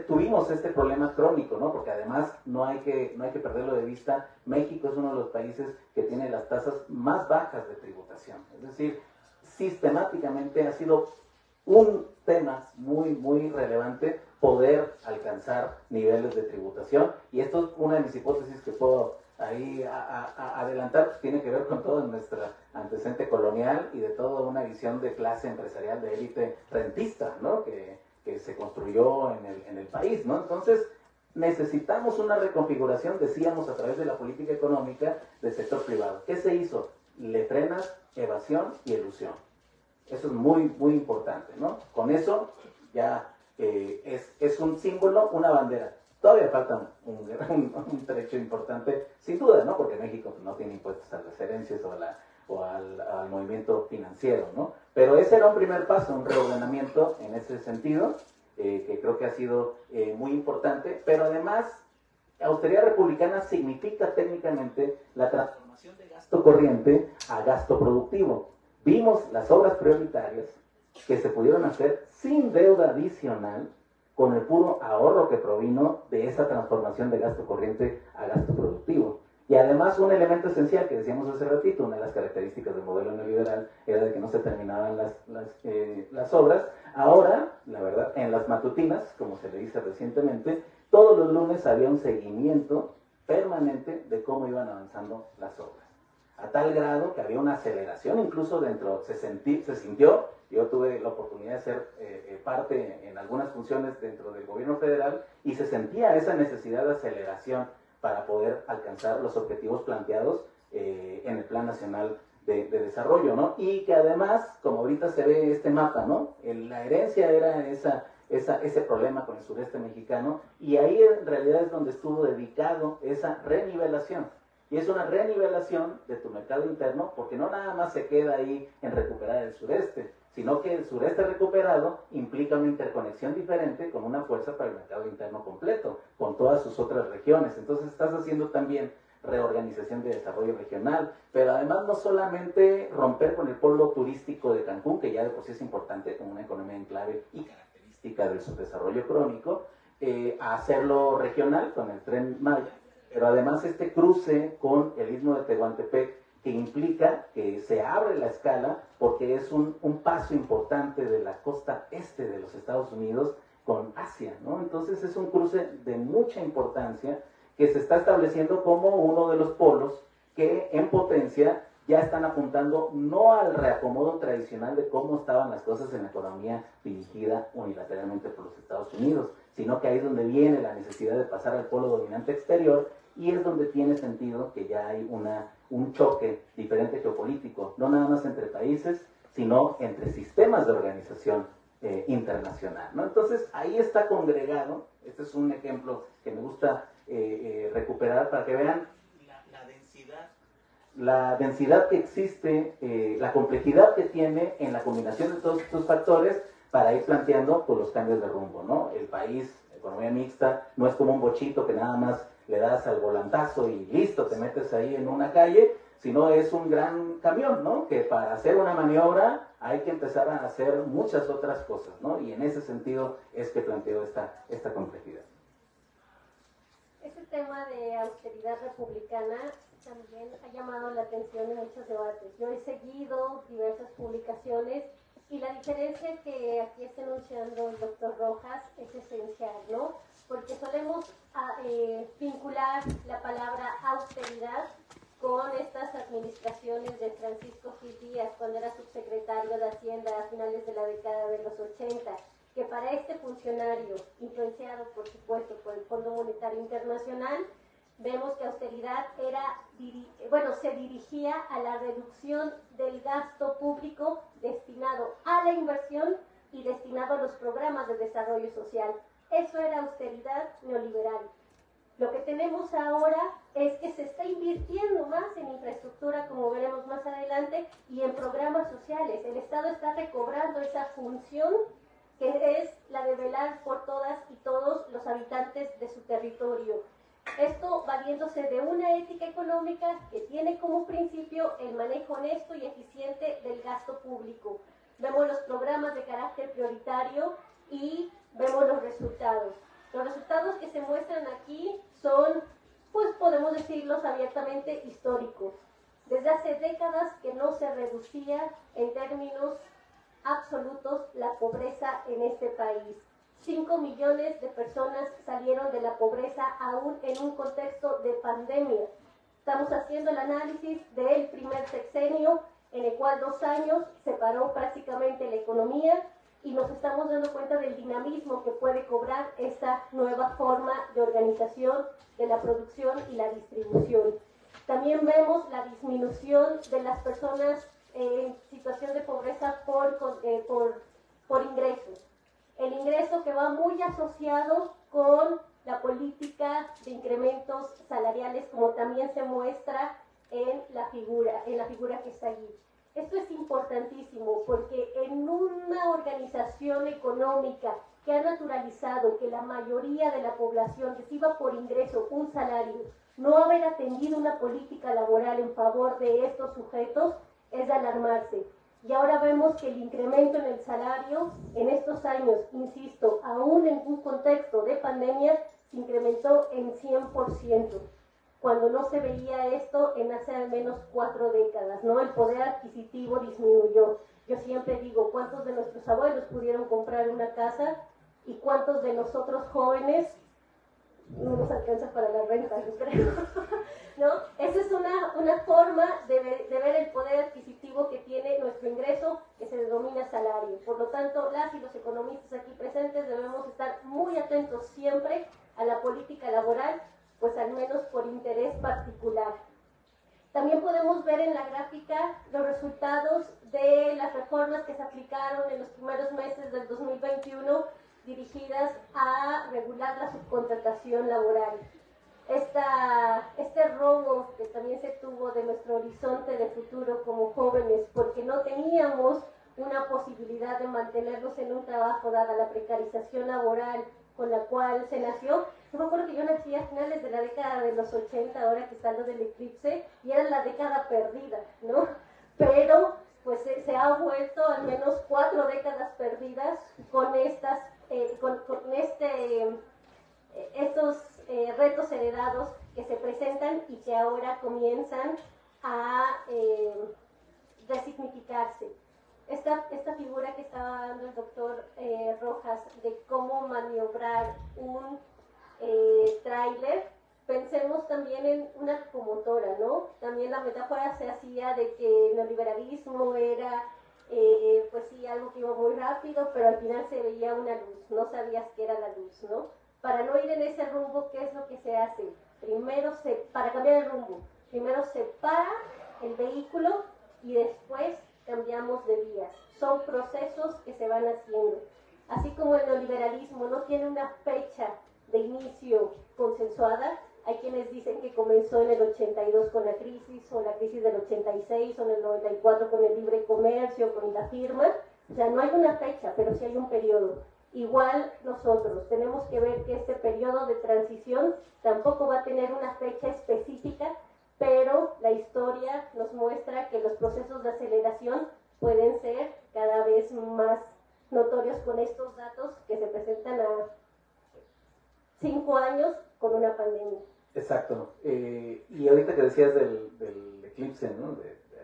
tuvimos este problema crónico, ¿no? Porque además no hay que perderlo de vista, México es uno de los países que tiene las tasas más bajas de tributación, es decir, sistemáticamente ha sido un tema muy, muy relevante poder alcanzar niveles de tributación, y esto es una de mis hipótesis que puedo ahí adelantar, pues tiene que ver con todo nuestro antecedente colonial y de toda una visión de clase empresarial de élite rentista, ¿no?, que se construyó en el país, ¿no? Entonces necesitamos una reconfiguración, decíamos, a través de la política económica del sector privado. ¿Qué se hizo? Le frenas, evasión y elusión. Eso es muy, muy importante, ¿no? Con eso ya es un símbolo, una bandera. Todavía falta un trecho importante, sin duda, ¿no? Porque México no tiene impuestos a las herencias o o al movimiento financiero, ¿no? Pero ese era un primer paso, un reordenamiento en ese sentido, que creo que ha sido muy importante, pero además, austeridad republicana significa técnicamente la transformación de gasto corriente a gasto productivo. Vimos las obras prioritarias que se pudieron hacer sin deuda adicional, con el puro ahorro que provino de esa transformación de gasto corriente a gasto productivo. Y además un elemento esencial que decíamos hace ratito, una de las características del modelo neoliberal era de que no se terminaban las obras. Ahora, la verdad, en las matutinas, como se le dice recientemente, todos los lunes había un seguimiento permanente de cómo iban avanzando las obras. A tal grado que había una aceleración incluso dentro, se sintió, yo tuve la oportunidad de ser parte en algunas funciones dentro del gobierno federal y se sentía esa necesidad de aceleración para poder alcanzar los objetivos planteados en el Plan Nacional de Desarrollo, ¿no? Y que además, como ahorita se ve este mapa, ¿no? La herencia era ese problema con el sureste mexicano, y ahí en realidad es donde estuvo dedicado esa renivelación. Y es una renivelación de tu mercado interno, porque no nada más se queda ahí en recuperar el sureste, sino que el sureste recuperado implica una interconexión diferente con una fuerza para el mercado interno completo, con todas sus otras regiones. Entonces estás haciendo también reorganización de desarrollo regional, pero además no solamente romper con el polo turístico de Cancún, que ya de por sí es importante como una economía en clave y característica del subdesarrollo crónico, a hacerlo regional con el Tren Maya, pero además este cruce con el Istmo de Tehuantepec, que implica que se abre la escala porque es un paso importante de la costa este de los Estados Unidos con Asia, ¿no? Entonces es un cruce de mucha importancia que se está estableciendo como uno de los polos que en potencia ya están apuntando no al reacomodo tradicional de cómo estaban las cosas en la economía dirigida unilateralmente por los Estados Unidos, sino que ahí es donde viene la necesidad de pasar al polo dominante exterior, y es donde tiene sentido que ya hay un choque diferente geopolítico, no nada más entre países, sino entre sistemas de organización internacional, ¿no? Entonces ahí está congregado. Este es un ejemplo que me gusta recuperar para que vean la densidad que existe, la complejidad que tiene en la combinación de todos estos factores para ir planteando pues, los cambios de rumbo, ¿no? El país, economía mixta, no es como un bochito que nada más le das al volantazo y listo, te metes ahí en una calle, sino es un gran camión, ¿no? Que para hacer una maniobra hay que empezar a hacer muchas otras cosas, ¿no? Y en ese sentido es que planteo esta complejidad. Este tema de austeridad republicana también ha llamado la atención en muchos debates. Yo he seguido diversas publicaciones y la diferencia que aquí está enunciando el doctor Rojas es esencial, ¿no? Porque solemos vincular la palabra austeridad con estas administraciones de Francisco Gil Díaz cuando era subsecretario de Hacienda a finales de la década de los 80, que para este funcionario, influenciado por supuesto por el Fondo Monetario Internacional, vemos que austeridad se dirigía a la reducción del gasto público destinado a la inversión y destinado a los programas de desarrollo social. Eso era austeridad neoliberal. Lo que tenemos ahora es que se está invirtiendo más en infraestructura, como veremos más adelante, y en programas sociales. El Estado está recobrando esa función que es la de velar por todas y todos los habitantes de su territorio. Esto valiéndose de una ética económica que tiene como principio el manejo honesto y eficiente del gasto público. Vemos los programas de carácter prioritario y vemos los resultados. Los resultados que se muestran aquí son, pues podemos decirlos abiertamente, históricos. Desde hace décadas que no se reducía en términos absolutos la pobreza en este país. 5 millones de personas salieron de la pobreza aún en un contexto de pandemia. Estamos haciendo el análisis del primer sexenio, en el cual 2 años se paró prácticamente la economía, y nos estamos dando cuenta del dinamismo que puede cobrar esta nueva forma de organización de la producción y la distribución. También vemos la disminución de las personas en situación de pobreza por ingresos. El ingreso que va muy asociado con la política de incrementos salariales, como también se muestra en la figura que está allí. Esto es importantísimo porque en una organización económica que ha naturalizado que la mayoría de la población reciba por ingreso un salario, no haber atendido una política laboral en favor de estos sujetos es de alarmarse. Y ahora vemos que el incremento en el salario en estos años, insisto, aún en un contexto de pandemia, se incrementó en 100%, cuando no se veía esto en hace al menos 4 décadas, ¿no? El poder adquisitivo disminuyó. Yo siempre digo, ¿cuántos de nuestros abuelos pudieron comprar una casa y cuántos de nosotros jóvenes no nos alcanza para la renta, yo creo? ¿No? Esa es una forma de ver el poder adquisitivo que tiene nuestro ingreso, que se denomina salario. Por lo tanto, las y los economistas aquí presentes debemos estar muy atentos siempre a la política laboral, pues al menos por interés particular. También podemos ver en la gráfica los resultados de las reformas que se aplicaron en los primeros meses del 2021 dirigidas a regular la subcontratación laboral. Este robo que también se tuvo de nuestro horizonte de futuro como jóvenes, porque no teníamos una posibilidad de mantenernos en un trabajo dada la precarización laboral con la cual se nació. Yo me acuerdo que yo nací a finales de la década de los 80, ahora que está lo del eclipse, y era la década perdida, ¿no? Pero pues se ha vuelto al menos 4 décadas perdidas con estos retos heredados que se presentan y que ahora comienzan a resignificarse. Esta figura que estaba dando el doctor Rojas de cómo maniobrar un tráiler, pensemos también en una locomotora, ¿no? También la metáfora se hacía de que el neoliberalismo era, pues sí, algo que iba muy rápido, pero al final se veía una luz, no sabías qué era la luz, ¿no? Para no ir en ese rumbo, ¿qué es lo que se hace? Para cambiar el rumbo, primero se para el vehículo y después cambiamos de vías. Son procesos que se van haciendo. Así como el neoliberalismo no tiene una fecha de inicio consensuada, hay quienes dicen que comenzó en el 82 con la crisis, o la crisis del 86, o en el 94 con el libre comercio, con la firma. O sea, no hay una fecha, pero sí hay un periodo. Igual nosotros tenemos que ver que este periodo de transición tampoco va a tener una fecha específica, pero la historia nos muestra que los procesos de aceleración pueden ser cada vez más notorios con estos datos que se presentan a 5 años con una pandemia. Exacto. Y ahorita que decías del eclipse, ¿no?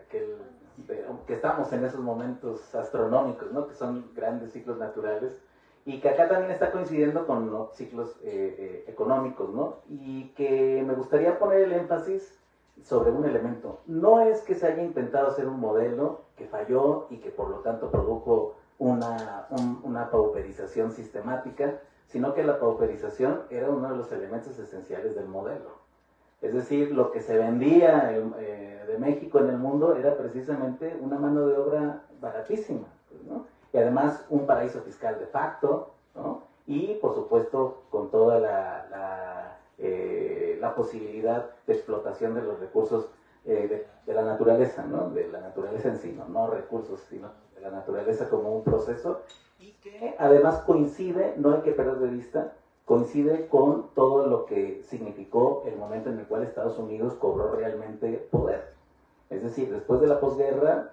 Que estamos en esos momentos astronómicos, ¿no? Que son grandes ciclos naturales, y que acá también está coincidiendo con los ciclos económicos, ¿no? Y que me gustaría poner el énfasis sobre un elemento. No es que se haya intentado hacer un modelo que falló y que por lo tanto produjo una pauperización sistemática, sino que la pauperización era uno de los elementos esenciales del modelo. Es decir, lo que se vendía de México en el mundo era precisamente una mano de obra baratísima, pues, ¿no? Y además un paraíso fiscal de facto, ¿no? Y por supuesto con toda la posibilidad de explotación de los recursos de la naturaleza, ¿no? De la naturaleza en sí, no recursos, sino de la naturaleza como un proceso, y que además coincide, no hay que perder de vista, coincide con todo lo que significó el momento en el cual Estados Unidos cobró realmente poder. Es decir, después de la posguerra,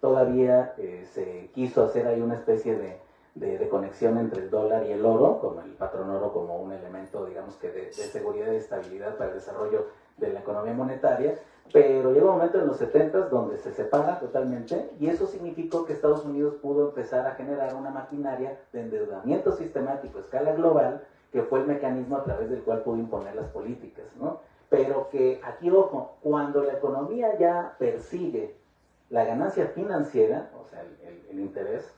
todavía se quiso hacer ahí una especie de conexión entre el dólar y el oro, como el patrón oro como un elemento, digamos que de seguridad y estabilidad para el desarrollo de la economía monetaria, pero llega un momento en los 70s donde se separa totalmente, y eso significó que Estados Unidos pudo empezar a generar una maquinaria de endeudamiento sistemático a escala global, que fue el mecanismo a través del cual pudo imponer las políticas, ¿no? Pero que aquí, ojo, cuando la economía ya persigue la ganancia financiera, o sea, el interés,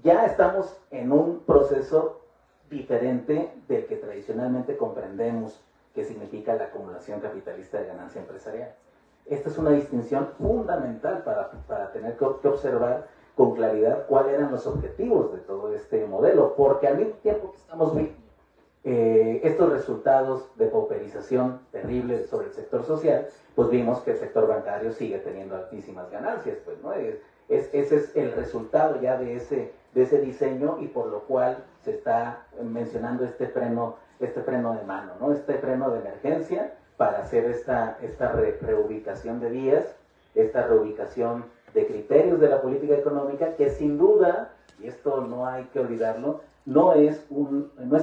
ya estamos en un proceso diferente del que tradicionalmente comprendemos que significa la acumulación capitalista de ganancia empresarial. Esta es una distinción fundamental para tener que observar con claridad cuáles eran los objetivos de todo este modelo, porque al mismo tiempo que estamos viendo estos resultados de pauperización terribles sobre el sector social, pues vimos que el sector bancario sigue teniendo altísimas ganancias, pues, ¿no? Ese es el resultado ya de ese diseño, y por lo cual se está mencionando este freno de mano, ¿no? Este freno de emergencia para hacer esta reubicación de vías, esta reubicación de criterios de la política económica, que sin duda, y esto no hay que olvidarlo, no es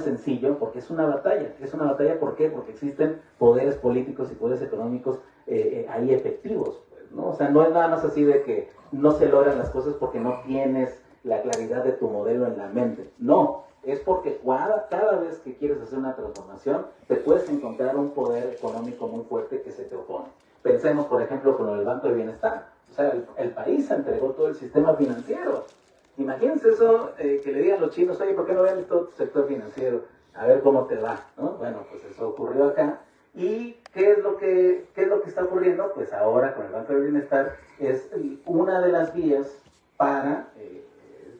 sencillo, porque es una batalla. Es una batalla, ¿por qué? Porque existen poderes políticos y poderes económicos ahí efectivos, pues, ¿no? O sea, no es nada más así de que no se logran las cosas porque no tienes la claridad de tu modelo en la mente. No, es porque cada vez que quieres hacer una transformación, te puedes encontrar un poder económico muy fuerte que se te opone. Pensemos, por ejemplo, con el Banco de Bienestar. O sea, el país entregó todo el sistema financiero. Imagínense eso, que le digan los chinos: oye, ¿por qué no ven todo tu sector financiero? A ver cómo te va, ¿no? Bueno, pues eso ocurrió acá. ¿Y qué es lo que está ocurriendo? Pues ahora con el Banco de Bienestar es una de las vías para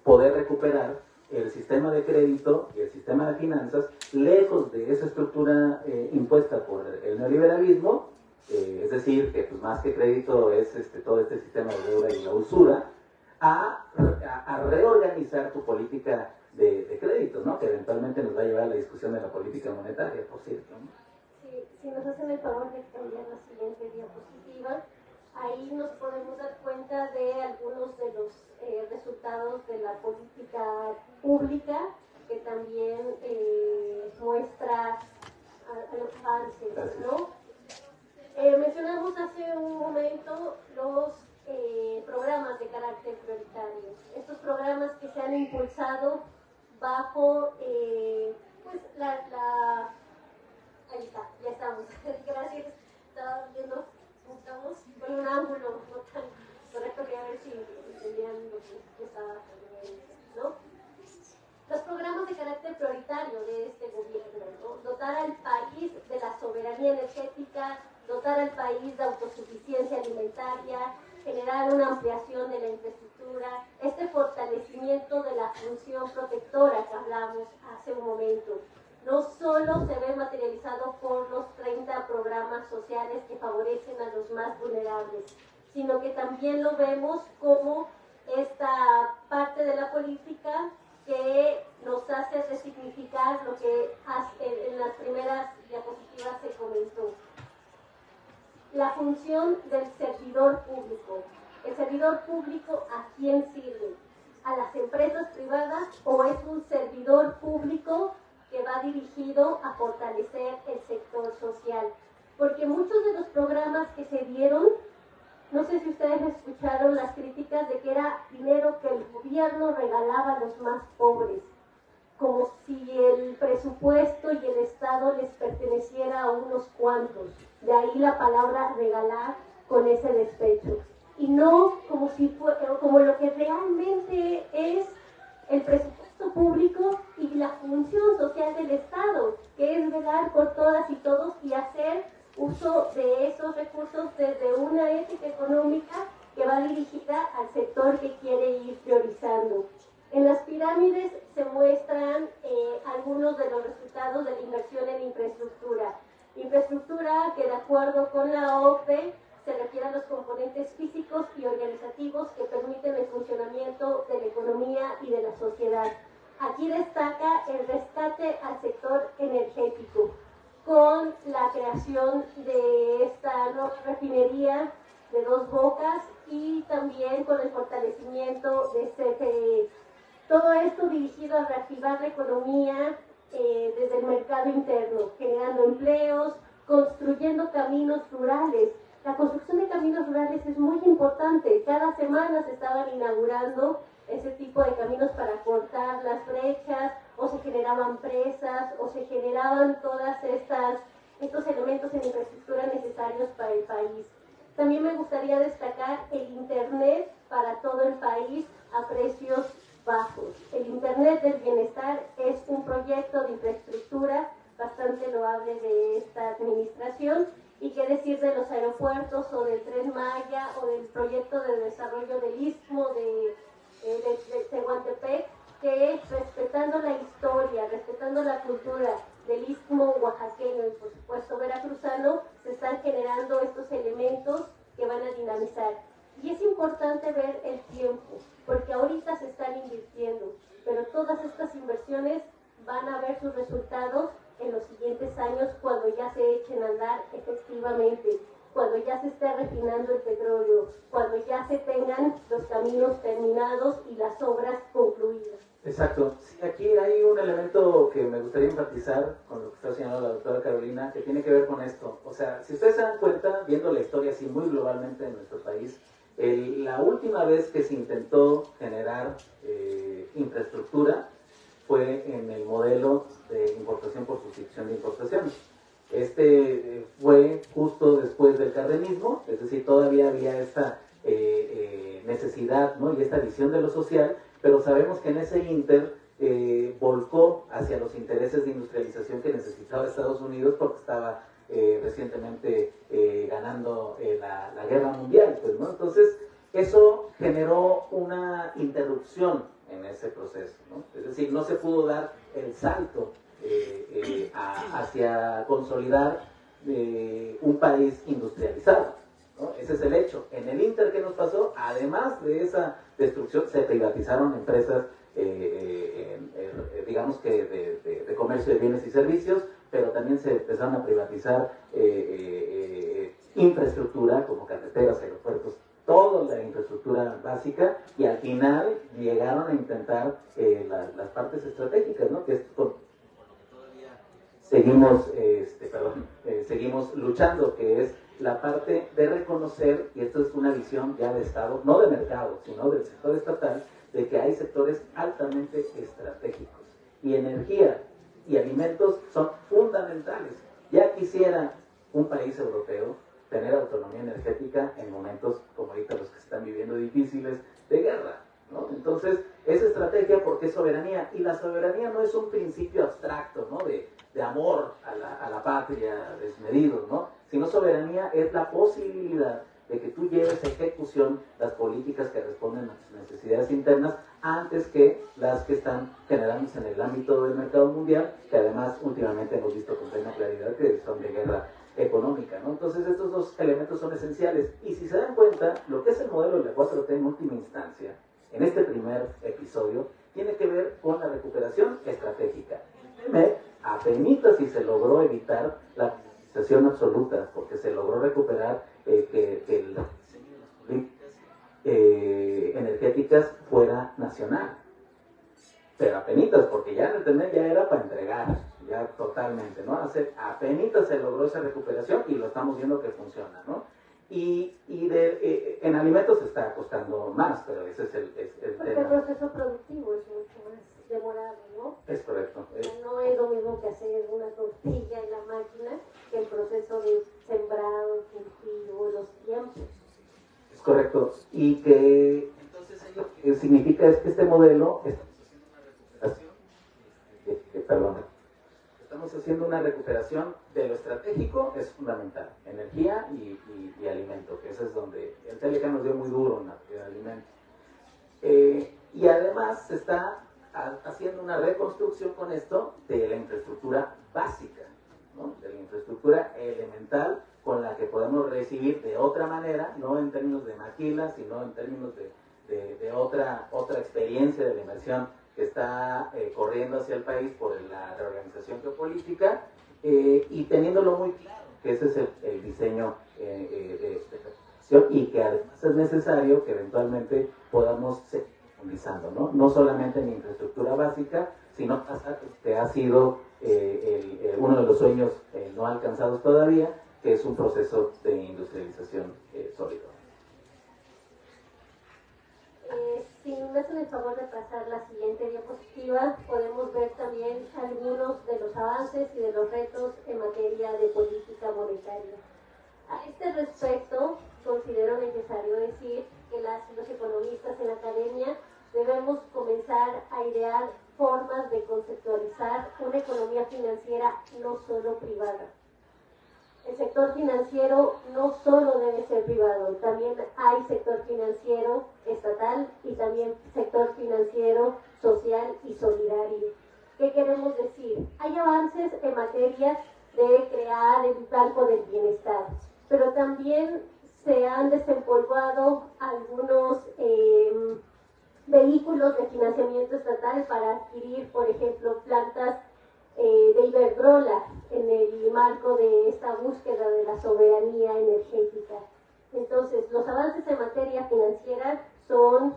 poder recuperar el sistema de crédito y el sistema de finanzas, lejos de esa estructura impuesta por el neoliberalismo, es decir, que pues más que crédito es todo este sistema de deuda y la usura, a reorganizar tu política de crédito, ¿no? Que eventualmente nos va a llevar a la discusión de la política monetaria, por cierto, ¿no? Sí, si nos hacen el favor de cambiar la siguiente diapositiva, ahí nos podemos dar cuenta de algunos de los resultados de la política pública, que también muestra a los avances, ¿no? Mencionamos hace un momento los programas de carácter prioritario. Estos programas que se han impulsado bajo pues ahí está, ya estamos. Gracias. Estaba viendo, estamos con un ángulo no tan correcto, que a ver si entendían lo que estaba diciendo, ¿no? Los programas de carácter prioritario de este gobierno, ¿no? Dotar al país de la soberanía energética, dotar al país de autosuficiencia alimentaria, generar una ampliación de la infraestructura, este fortalecimiento de la función protectora que hablamos hace un momento. No solo se ve materializado por los 30 programas sociales que favorecen a los más vulnerables, sino que también lo vemos como esta parte de la política que nos hace resignificar lo que en las primeras diapositivas se comentó. La función del servidor público. ¿El servidor público a quién sirve? ¿A las empresas privadas o es un servidor público que va dirigido a fortalecer el sector social? Porque muchos de los programas que se dieron, no sé si ustedes escucharon las críticas de que era dinero que el gobierno regalaba a los más pobres, como si el presupuesto y el Estado les perteneciera a unos cuantos. De ahí la palabra regalar con ese despecho. Y no como lo que realmente es el presupuesto público y la función social del Estado, que es velar por todas y todos y hacer uso de esos recursos desde una ética económica que va dirigida al sector que quiere ir priorizando. En las pirámides se muestran algunos de los resultados de la inversión en infraestructura. Infraestructura que, de acuerdo con la OCDE, se refiere a los componentes físicos y organizativos que permiten el funcionamiento de la economía y de la sociedad. Aquí destaca el rescate al sector energético, con la creación de esta nueva refinería de Dos Bocas y también con el fortalecimiento de CFE. Todo esto dirigido a reactivar la economía desde el mercado interno, generando empleos, construyendo caminos rurales. La construcción de caminos rurales es muy importante. Cada semana se estaban inaugurando ese tipo de caminos para cortar las brechas, o se generaban presas, o se generaban todas estos elementos en infraestructura necesarios para el país. También me gustaría destacar el Internet para todo el país a precios bajos. El Internet del Bienestar es un proyecto de infraestructura bastante loable de esta administración. Y qué decir de los aeropuertos o del Tren Maya o del proyecto de desarrollo del Istmo de Tehuantepec, que respetando la historia, respetando la cultura del istmo oaxaqueño y por supuesto veracruzano, se están generando estos elementos que van a dinamizar. Y es importante ver el tiempo, porque ahorita se están invirtiendo, pero todas estas inversiones van a ver sus resultados en los siguientes años cuando ya se echen a andar efectivamente, cuando ya se esté refinando el petróleo, cuando ya se tengan los caminos terminados y las obras concluidas. Exacto. Sí, aquí hay un elemento que me gustaría enfatizar con lo que está señalando la doctora Carolina, que tiene que ver con esto. O sea, si ustedes se dan cuenta, viendo la historia así muy globalmente en nuestro país, la última vez que se intentó generar infraestructura fue en el modelo de importación por sustitución de importaciones. Fue justo después del cardenismo, es decir, todavía había esta necesidad, ¿no? Y esta visión de lo social, pero sabemos que en ese ínter volcó hacia los intereses de industrialización que necesitaba Estados Unidos porque estaba recientemente ganando la guerra mundial, pues, ¿no? Entonces, eso generó una interrupción en ese proceso, ¿no? Es decir, no se pudo dar el salto hacia consolidar un país industrializado, ¿no? Ese es el hecho. En el ínter que nos pasó, además de esa destrucción, se privatizaron empresas, digamos que de comercio de bienes y servicios, pero también se empezaron a privatizar infraestructura como carreteras, aeropuertos, toda la infraestructura básica, y al final llegaron a intentar las partes estratégicas, ¿no? Que es seguimos luchando, que es la parte de reconocer, y esto es una visión ya de Estado, no de mercado, sino del sector estatal, de que hay sectores altamente estratégicos, y energía y alimentos son fundamentales. Ya quisiera un país europeo tener autonomía energética en momentos como ahorita los que se están viviendo difíciles de guerra, ¿no? Entonces, es estrategia porque es soberanía, y la soberanía no es un principio abstracto, ¿no? de amor a la patria desmedido, ¿no? Sino soberanía es la posibilidad de que tú lleves a ejecución las políticas que responden a tus necesidades internas antes que las que están generándose en el ámbito del mercado mundial, que además últimamente hemos visto con plena claridad que son de guerra económica, ¿no? Entonces estos dos elementos son esenciales, y si se dan cuenta, lo que es el modelo de la 4T en última instancia, en este primer episodio, tiene que ver con la recuperación estratégica. Apenas si se logró evitar la privatización absoluta, porque se logró recuperar que las energéticas fuera nacional. Pero apenas, porque ya en el TEMEC ya era para entregar, ya totalmente, ¿no? Apenas se logró esa recuperación y lo estamos viendo que funciona, ¿no? Y en alimentos está costando más, pero ese es el porque tema. el proceso productivo es mucho más demorado, ¿no? Es correcto. No es lo mismo que hacer una tortilla en la máquina que el proceso de sembrado, cultivo, los tiempos. Es correcto. Y que entonces lo que significa es que este modelo estamos haciendo una recuperación de lo estratégico, es fundamental, energía y alimento, que ese es donde el TLK nos dio muy duro en el alimento. Y además se está haciendo una reconstrucción con esto de la infraestructura básica, ¿no? De la infraestructura elemental con la que podemos recibir de otra manera, no en términos de maquila, sino en términos de otra experiencia de la inversión que está corriendo hacia el país por la reorganización geopolítica, y teniéndolo muy claro, que ese es el diseño de recuperación, y que además es necesario que eventualmente podamos seguir profundizando, ¿no? No solamente en infraestructura básica, sino hasta que ha sido uno de los sueños no alcanzados todavía, que es un proceso de industrialización sólido. Si me hacen el favor de pasar la siguiente diapositiva, podemos ver también algunos de los avances y de los retos en materia de política monetaria. A este respecto, considero necesario decir que las y los economistas en la academia debemos comenzar a idear formas de conceptualizar una economía financiera no solo privada. El sector financiero no solo debe ser privado, también hay sector financiero estatal y también sector financiero social y solidario. ¿Qué queremos decir? Hay avances en materia de crear el Banco del Bienestar, pero también se han desempolvado algunos vehículos de financiamiento estatal para adquirir, por ejemplo, plantas de Iberdrola en el marco de esta búsqueda de la soberanía energética. Entonces, los avances en materia financiera son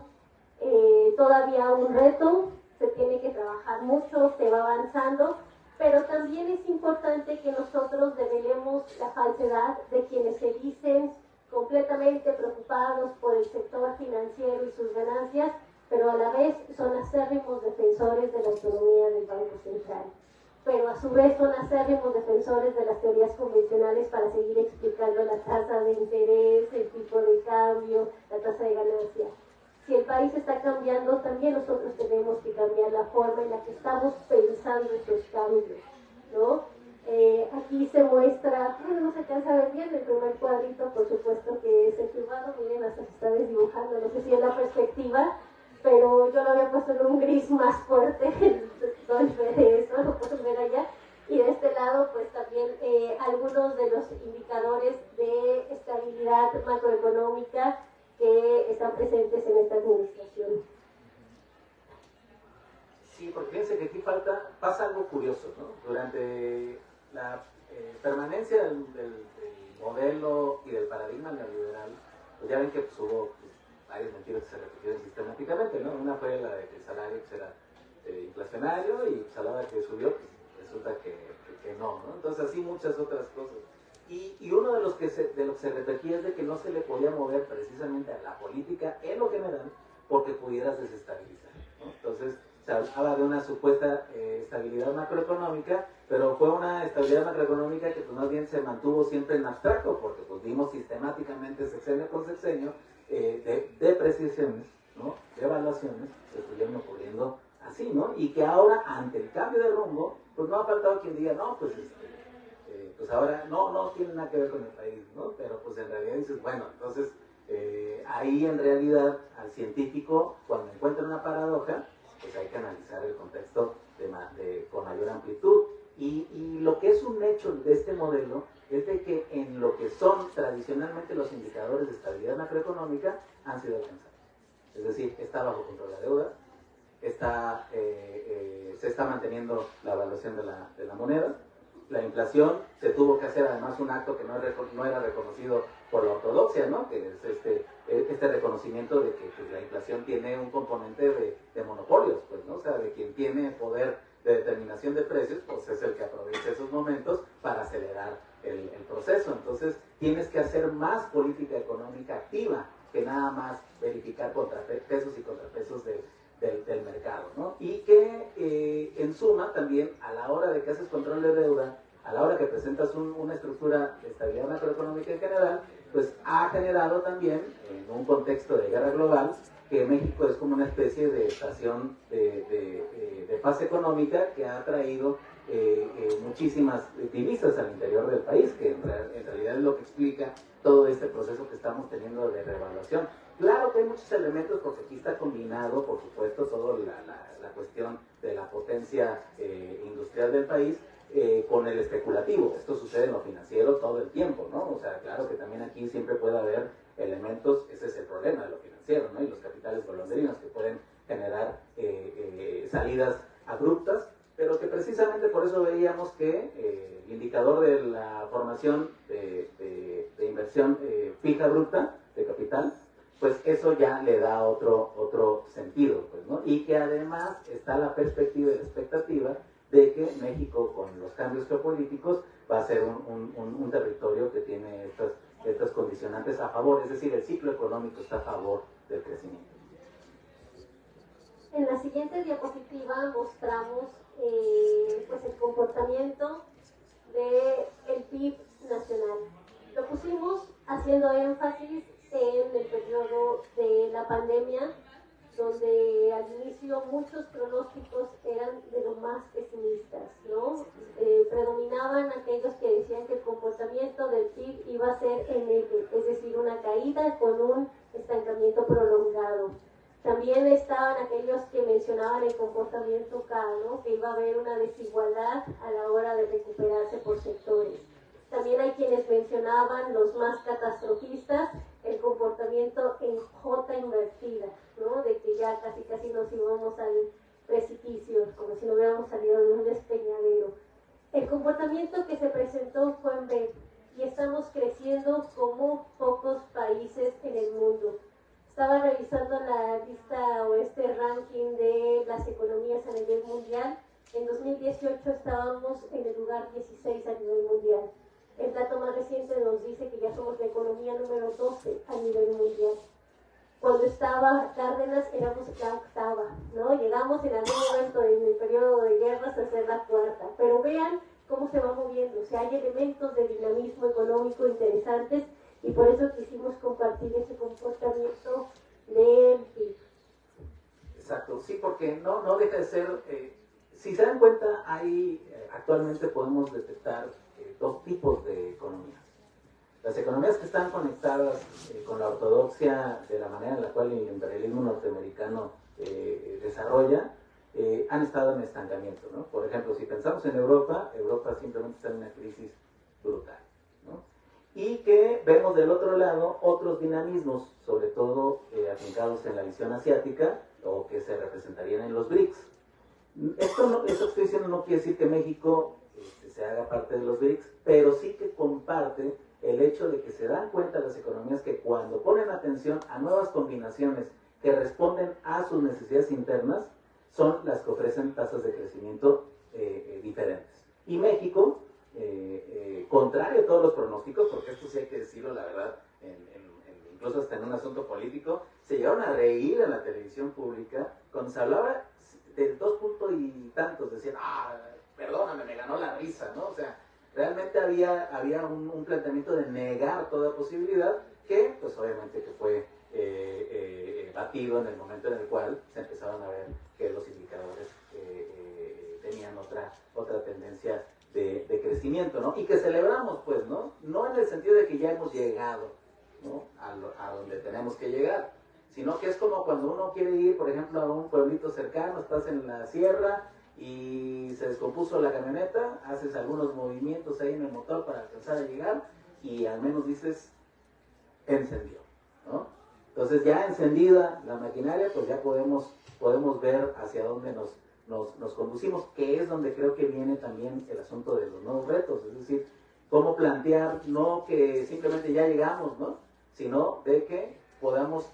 todavía un reto, se tiene que trabajar mucho, se va avanzando, pero también es importante que nosotros develemos la falsedad de quienes se dicen completamente preocupados por el sector financiero y sus ganancias, pero a la vez son acérrimos defensores de la autonomía del Banco Central. Pero a su vez son acérrimos defensores de las teorías convencionales para seguir explicando la tasa de interés, el tipo de cambio, la tasa de ganancia. Si el país está cambiando, también nosotros tenemos que cambiar la forma en la que estamos pensando estos cambios, ¿no? Aquí se muestra, bueno, no se alcanza a ver bien el primer cuadrito, por supuesto que es el firmado, miren, hasta se está desdibujando, no sé si es la perspectiva, pero yo lo había puesto en un gris más fuerte, entonces eso lo pueden ver allá. Y de este lado, pues también algunos de los indicadores de estabilidad macroeconómica que están presentes en esta administración. Sí, porque fíjense que aquí pasa algo curioso, ¿no? Durante la permanencia del modelo y del paradigma neoliberal, pues ya ven que pues, hubo varias mentiras que se repitieron sistemáticamente, ¿no? Una fue la de que el salario pues, era inflacionario y pues, a la hora que subió, pues, resulta que no, ¿no? Entonces así muchas otras cosas. Y uno de los que se repetía es de que no se le podía mover precisamente a la política en lo general porque pudieras desestabilizar, ¿no? Entonces se hablaba de una supuesta estabilidad macroeconómica, pero fue una estabilidad macroeconómica que pues más bien se mantuvo siempre en abstracto porque pues vimos sistemáticamente sexenio con sexenio depreciaciones, ¿no? Devaluaciones que estuvieron ocurriendo así, ¿no? Y que ahora ante el cambio de rumbo pues no ha faltado quien diga, no, pues pues ahora no tiene nada que ver con el país, ¿no? Pero pues en realidad dices, bueno, entonces ahí en realidad al científico cuando encuentra una paradoja, pues hay que analizar el contexto con mayor amplitud. Y lo que es un hecho de este modelo es de que en lo que son tradicionalmente los indicadores de estabilidad macroeconómica han sido alcanzados. Es decir, está bajo control la deuda, se está manteniendo la evaluación de la moneda, la inflación se tuvo que hacer además un acto que no era reconocido por la ortodoxia, ¿no? Que es este reconocimiento de que pues, la inflación tiene un componente de monopolios, pues, ¿no? O sea, de quien tiene poder de determinación de precios, pues es el que aprovecha esos momentos para acelerar el proceso. Entonces, tienes que hacer más política económica activa que nada más verificar pesos y contrapesos del mercado, ¿no? Y que en suma también a la hora de que haces control de deuda, a la hora que presentas una estructura de estabilidad macroeconómica en general, pues ha generado también en un contexto de guerra global que México es como una especie de estación de paz económica que ha traído muchísimas divisas al interior del país, que en realidad es lo que explica todo este proceso que estamos teniendo de revaluación. Claro que hay muchos elementos porque aquí está combinado, por supuesto, toda la cuestión de la potencia industrial del país con el especulativo. Esto sucede en lo financiero todo el tiempo, ¿no? O sea, claro que también aquí siempre puede haber elementos, ese es el problema de lo financiero, ¿no? Y los capitales golondrinos que pueden generar salidas abruptas, pero que precisamente por eso veíamos que el indicador de la formación de inversión fija bruta de capital, pues eso ya le da otro sentido, pues, ¿no? Y que además está la perspectiva y la expectativa de que México, con los cambios geopolíticos, va a ser un territorio que tiene estas condicionantes a favor, es decir, el ciclo económico está a favor del crecimiento. En la siguiente diapositiva mostramos pues el comportamiento del PIB nacional. Lo pusimos haciendo énfasis en el periodo de la pandemia, donde al inicio muchos pronósticos eran de lo más pesimistas, ¿no? Predominaban aquellos que decían que el comportamiento del PIB iba a ser en L, es decir, una caída con un estancamiento prolongado. También estaban aquellos que mencionaban el comportamiento K, ¿no? Que iba a haber una desigualdad a la hora de recuperarse por sectores. También hay quienes mencionaban, los más catastrofistas, el comportamiento en J invertida, ¿no? De que ya casi nos íbamos al precipicio, como si no hubiéramos salido de un despeñadero. El comportamiento que se presentó fue en B, y estamos creciendo como pocos países en el mundo. Estaba revisando la lista o este ranking de las economías a nivel mundial. En 2018 estábamos en el lugar 16 a nivel mundial. El dato más reciente nos dice que ya somos la economía número 12 a nivel mundial. Cuando estaba Cárdenas éramos la octava, ¿no? Llegamos en algún momento en el periodo de guerras a ser la cuarta. Pero vean cómo se va moviendo. O sea, hay elementos de dinamismo económico interesantes y por eso quisimos compartir ese comportamiento del PIB. Exacto, sí, porque no deja de ser, si se dan cuenta, actualmente podemos detectar dos tipos de economías. Las economías que están conectadas con la ortodoxia de la manera en la cual el imperialismo norteamericano desarrolla, han estado en estancamiento, ¿no? Por ejemplo, si pensamos en Europa simplemente está en una crisis brutal, ¿no? Y que vemos del otro lado otros dinamismos, sobre todo afincados en la visión asiática, o que se representarían en los BRICS. Esto que estoy diciendo no quiere decir que México se haga parte de los BRICS, pero sí que comparte el hecho de que se dan cuenta las economías que cuando ponen atención a nuevas combinaciones que responden a sus necesidades internas, son las que ofrecen tasas de crecimiento diferentes. Y México, contrario a todos los pronósticos, porque esto sí hay que decirlo, la verdad, incluso hasta en un asunto político, se llegaron a reír en la televisión pública cuando se hablaba de 2 puntos y tantos, decían, perdóname, me ganó la risa, ¿no? O sea, realmente había un planteamiento de negar toda posibilidad que, pues obviamente que fue batido en el momento en el cual se empezaron a ver que los indicadores tenían otra tendencia de crecimiento, ¿no? Y que celebramos, pues, ¿no? No en el sentido de que ya hemos llegado, ¿no? a donde tenemos que llegar, sino que es como cuando uno quiere ir, por ejemplo, a un pueblito cercano, estás en la sierra y se descompuso la camioneta, haces algunos movimientos ahí en el motor para alcanzar a llegar y al menos dices, encendió, ¿no? Entonces ya encendida la maquinaria, pues ya podemos ver hacia dónde nos conducimos, que es donde creo que viene también el asunto de los nuevos retos, es decir, cómo plantear, no que simplemente ya llegamos, ¿no? Sino de que podamos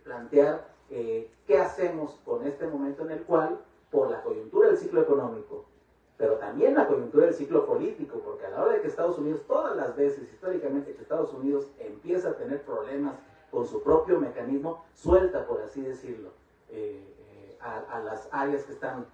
plantear qué hacemos con este momento en el cual, por la coyuntura del ciclo económico, pero también la coyuntura del ciclo político, porque a la hora de que Estados Unidos, todas las veces históricamente que Estados Unidos empieza a tener problemas con su propio mecanismo, suelta, por así decirlo, a las áreas que están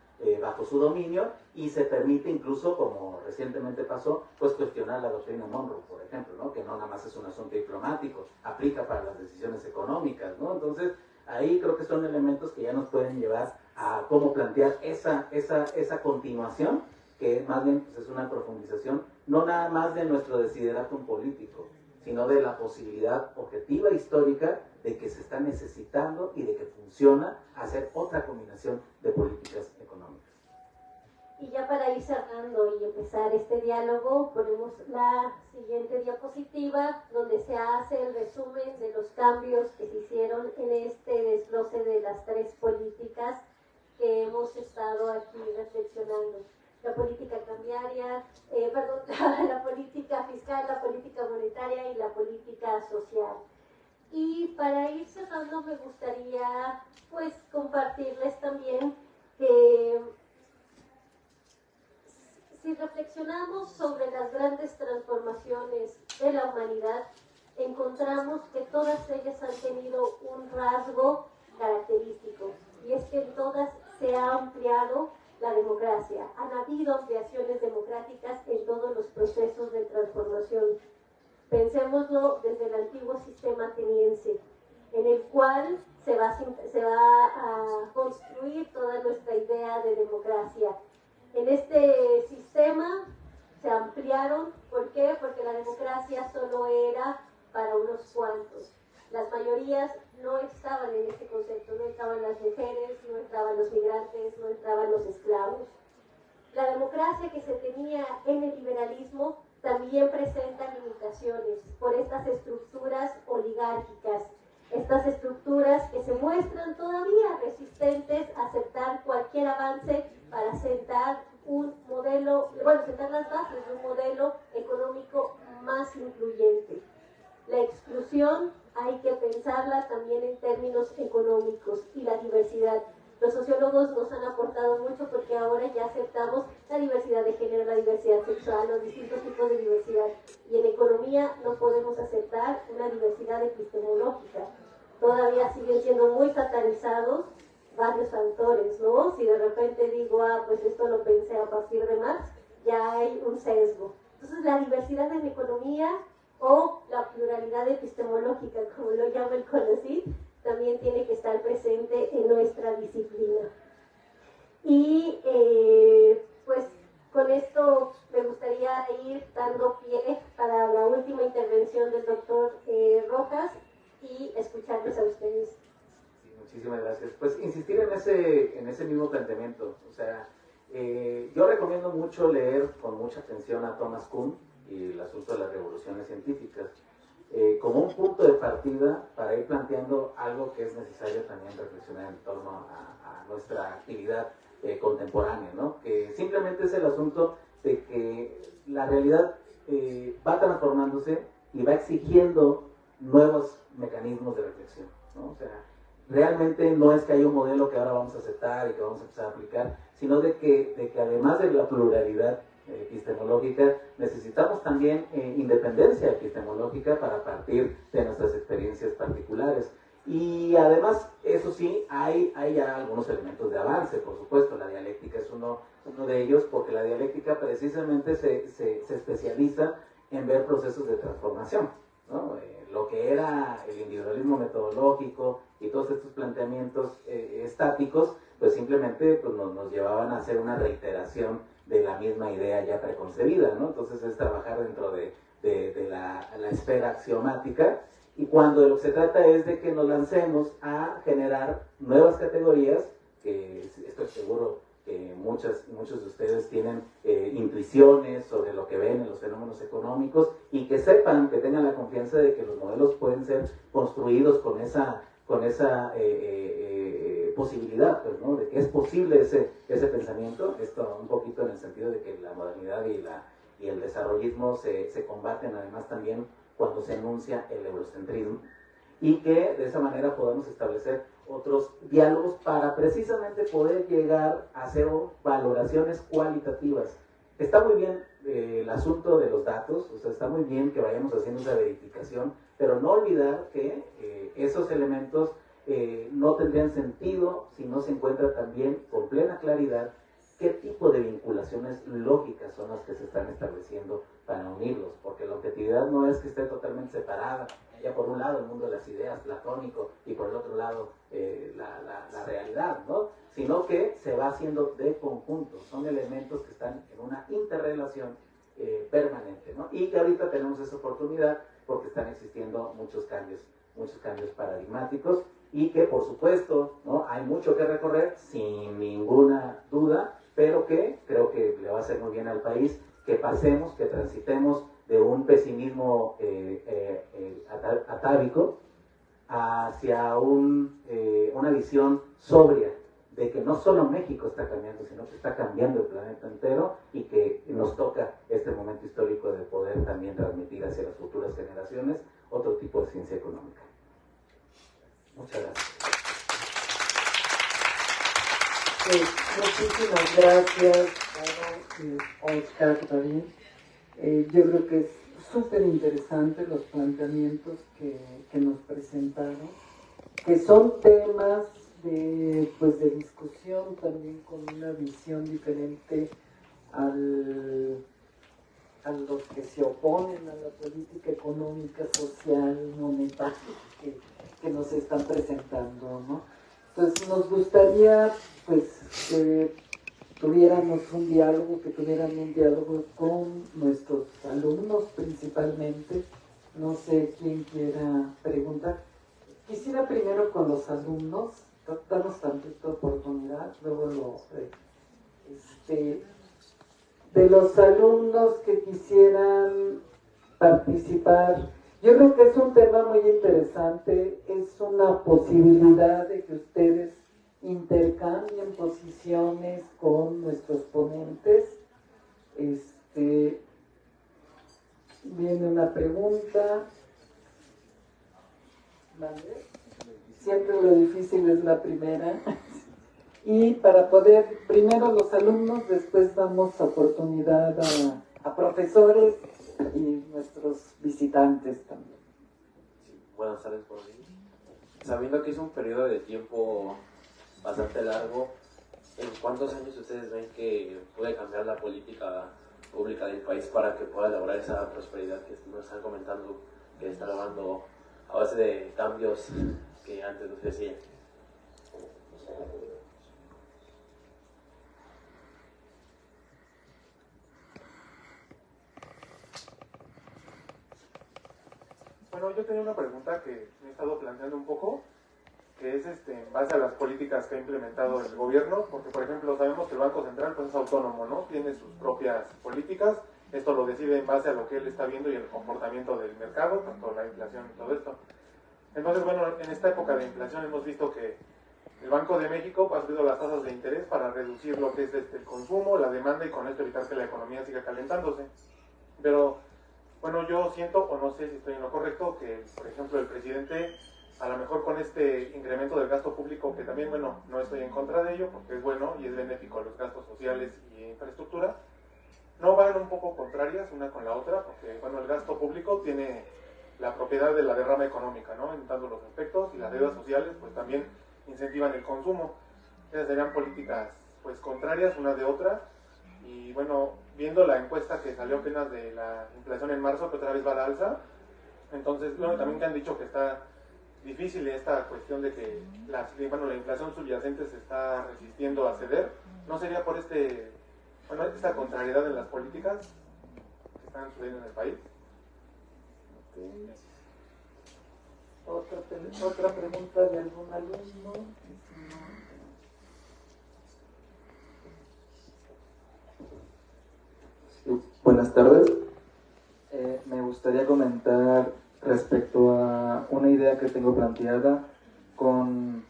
bajo su dominio y se permite incluso, como recientemente pasó, pues cuestionar la doctrina Monroe, por ejemplo, ¿no? Que no nada más es un asunto diplomático, aplica para las decisiones económicas, ¿no? Entonces, ahí creo que son elementos que ya nos pueden llevar a cómo plantear esa continuación, que más bien pues, es una profundización, no nada más de nuestro desideratum político, sino de la posibilidad objetiva histórica de que se está necesitando y de que funciona hacer otra combinación de políticas económicas. Y ya para ir cerrando y empezar este diálogo, ponemos la siguiente diapositiva, donde se hace el resumen de los cambios que se hicieron en este desglose de las 3 políticas que hemos estado aquí reflexionando. La política cambiaria, la política fiscal, la política monetaria y la política social. Y para ir cerrando me gustaría pues compartirles también que si reflexionamos sobre las grandes transformaciones de la humanidad, encontramos que todas ellas han tenido un rasgo característico, y es que en todas se ha ampliado la democracia. Han habido ampliaciones democráticas en todos los procesos de transformación. Pensémoslo desde el antiguo sistema ateniense, en el cual se va a construir toda nuestra idea de democracia. En este sistema se ampliaron, ¿por qué? Porque la democracia solo era para unos cuantos. Las mayorías no estaban en este concepto, no estaban las mujeres, no estaban los migrantes, no estaban los esclavos. La democracia que se tenía en el liberalismo también presenta limitaciones por estas estructuras oligárquicas, estas estructuras que se muestran todavía resistentes a aceptar cualquier avance para sentar un modelo, sentar las bases de un modelo económico más incluyente. La exclusión hay que pensarla también en términos económicos y la diversidad. Los sociólogos nos han aportado mucho porque ahora ya aceptamos la diversidad de género, la diversidad sexual, los distintos tipos de diversidad. Y en economía no podemos aceptar una diversidad epistemológica. Todavía siguen siendo muy satanizados varios autores, ¿no? Si de repente digo, pues esto lo pensé a partir de Marx, ya hay un sesgo. Entonces la diversidad en economía o la pluralidad epistemológica, como lo llama el CONACYT, también tiene que estar presente en nuestra disciplina. Y pues con esto me gustaría ir dando pie para la última intervención del doctor Rojas y escucharles a ustedes. Sí, muchísimas gracias. Pues insistir en ese mismo planteamiento. O sea, yo recomiendo mucho leer con mucha atención a Thomas Kuhn y el asunto de las revoluciones científicas, como un punto de partida para ir planteando algo que es necesario también reflexionar en torno a nuestra actividad contemporánea, ¿no? Que simplemente es el asunto de que la realidad va transformándose y va exigiendo nuevos mecanismos de reflexión, ¿no? O sea, realmente no es que haya un modelo que ahora vamos a aceptar y que vamos a empezar a aplicar, sino de que además de la pluralidad epistemológica, necesitamos también independencia epistemológica para partir de nuestras experiencias particulares. Y además, eso sí, hay ya algunos elementos de avance, por supuesto. La dialéctica es uno de ellos, porque la dialéctica precisamente se especializa en ver procesos de transformación, ¿no? Lo que era el individualismo metodológico y todos estos planteamientos estáticos, pues simplemente pues, nos llevaban a hacer una reiteración de la misma idea ya preconcebida, ¿no? Entonces es trabajar dentro de la esfera axiomática, y cuando de lo que se trata es de que nos lancemos a generar nuevas categorías, que estoy seguro que muchos de ustedes tienen intuiciones sobre lo que ven en los fenómenos económicos, y que sepan, que tengan la confianza de que los modelos pueden ser construidos con esa posibilidad, pues, ¿no? De que es posible ese pensamiento. Esto un poquito en el sentido de que la modernidad y el desarrollismo se combaten además también cuando se enuncia el eurocentrismo, y que de esa manera podemos establecer otros diálogos para precisamente poder llegar a hacer valoraciones cualitativas. Está muy bien el asunto de los datos, o sea, está muy bien que vayamos haciendo esa verificación, pero no olvidar que esos elementos no tendrían sentido si no se encuentra también con plena claridad qué tipo de vinculaciones lógicas son las que se están estableciendo para unirlos, porque la objetividad no es que esté totalmente separada, ya por un lado el mundo de las ideas platónico y por el otro lado la realidad, ¿no? Sino que se va haciendo de conjunto, son elementos que están en una interrelación permanente, ¿no? Y que ahorita tenemos esa oportunidad porque están existiendo muchos cambios paradigmáticos, y que por supuesto, ¿no? Hay mucho que recorrer sin ninguna duda, pero que creo que le va a hacer muy bien al país que pasemos, que transitemos de un pesimismo atávico hacia una visión sobria de que no solo México está cambiando, sino que está cambiando el planeta entero, y que nos toca este momento histórico de poder también transmitir hacia las futuras generaciones otro tipo de ciencia económica. Muchas gracias. Muchísimas gracias, Oscar, también. Yo creo que es súper interesante los planteamientos que nos presentaron, que son temas de discusión también con una visión diferente a los que se oponen a la política económica, social, monetaria que nos están presentando, ¿no? Entonces nos gustaría que tuvieran un diálogo con nuestros alumnos principalmente. No sé quién quiera preguntar. Quisiera primero con los alumnos, danos tantita oportunidad, luego de los alumnos que quisieran participar. Yo creo que es un tema muy interesante, es una posibilidad de que ustedes intercambien posiciones con nuestros ponentes. Viene una pregunta. ¿Vale? Siempre lo difícil es la primera. Y para poder, primero los alumnos, después damos oportunidad a profesores y nuestros visitantes también. Sí, buenas tardes por mí. Sabiendo que es un periodo de tiempo bastante largo, ¿en cuántos años ustedes ven que puede cambiar la política pública del país para que pueda lograr esa prosperidad que nos están comentando, que está logrando a base de cambios que antes no se hacían? Bueno, yo tenía una pregunta que me he estado planteando un poco, que es en base a las políticas que ha implementado el gobierno, porque por ejemplo sabemos que el Banco Central pues, es autónomo, ¿no? Tiene sus propias políticas, esto lo decide en base a lo que él está viendo y el comportamiento del mercado, tanto la inflación y todo esto. Entonces, bueno, en esta época de inflación hemos visto que el Banco de México ha subido las tasas de interés para reducir lo que es el consumo, la demanda y con esto evitar que la economía siga calentándose. Pero, bueno, yo siento, o no sé si estoy en lo correcto, que, por ejemplo, el presidente, a lo mejor con este incremento del gasto público, que también, bueno, no estoy en contra de ello, porque es bueno y es benéfico a los gastos sociales y infraestructura, no van un poco contrarias una con la otra, porque, bueno, el gasto público tiene la propiedad de la derrama económica, ¿no? En tanto los aspectos, y las deudas sociales, pues también incentivan el consumo. Esas serían políticas, pues, contrarias una de otra. Y bueno, viendo la encuesta que salió apenas de la inflación en marzo, que otra vez va a la alza, entonces, bueno, también que han dicho que está difícil esta cuestión de que la inflación subyacente se está resistiendo a ceder, ¿no sería por esta contrariedad en las políticas que están sucediendo en el país? Otra pregunta de algún alumno. Sí, buenas tardes. Me gustaría comentar respecto a una idea que tengo planteada con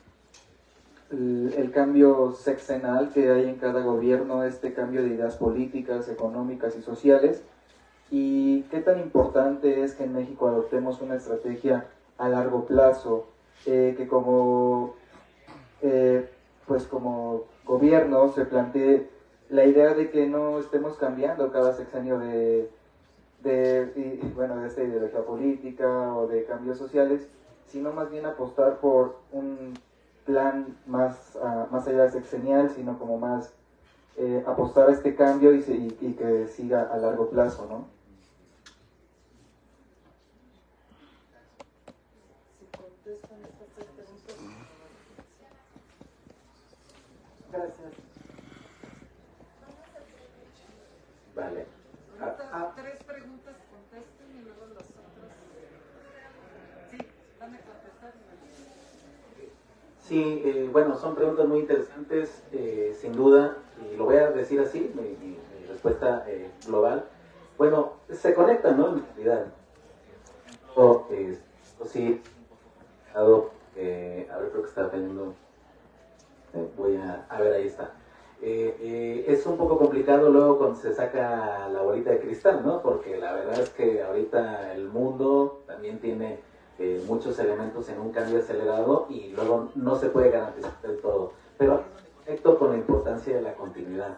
el cambio sexenal que hay en cada gobierno, este cambio de ideas políticas, económicas y sociales, y qué tan importante es que en México adoptemos una estrategia a largo plazo, que como gobierno se plantee la idea de que no estemos cambiando cada sexenio de esta ideología política o de cambios sociales, sino más bien apostar por un plan más allá de sexenial, sino como más apostar a este cambio y que siga a largo plazo, ¿no? Gracias. Vale. Tres preguntas, contesten y luego las otras. Sí, dame contestar. Sí, bueno, son preguntas muy interesantes, sin duda, y lo voy a decir así, mi respuesta global. Bueno, se conectan, ¿no? En realidad. Sí, a ver, creo que está cayendo. A ver, ahí está. Es un poco complicado luego cuando se saca la bolita de cristal, ¿no? Porque la verdad es que ahorita el mundo también tiene muchos elementos en un cambio acelerado y luego no se puede garantizar del todo. Pero conecto con la importancia de la continuidad.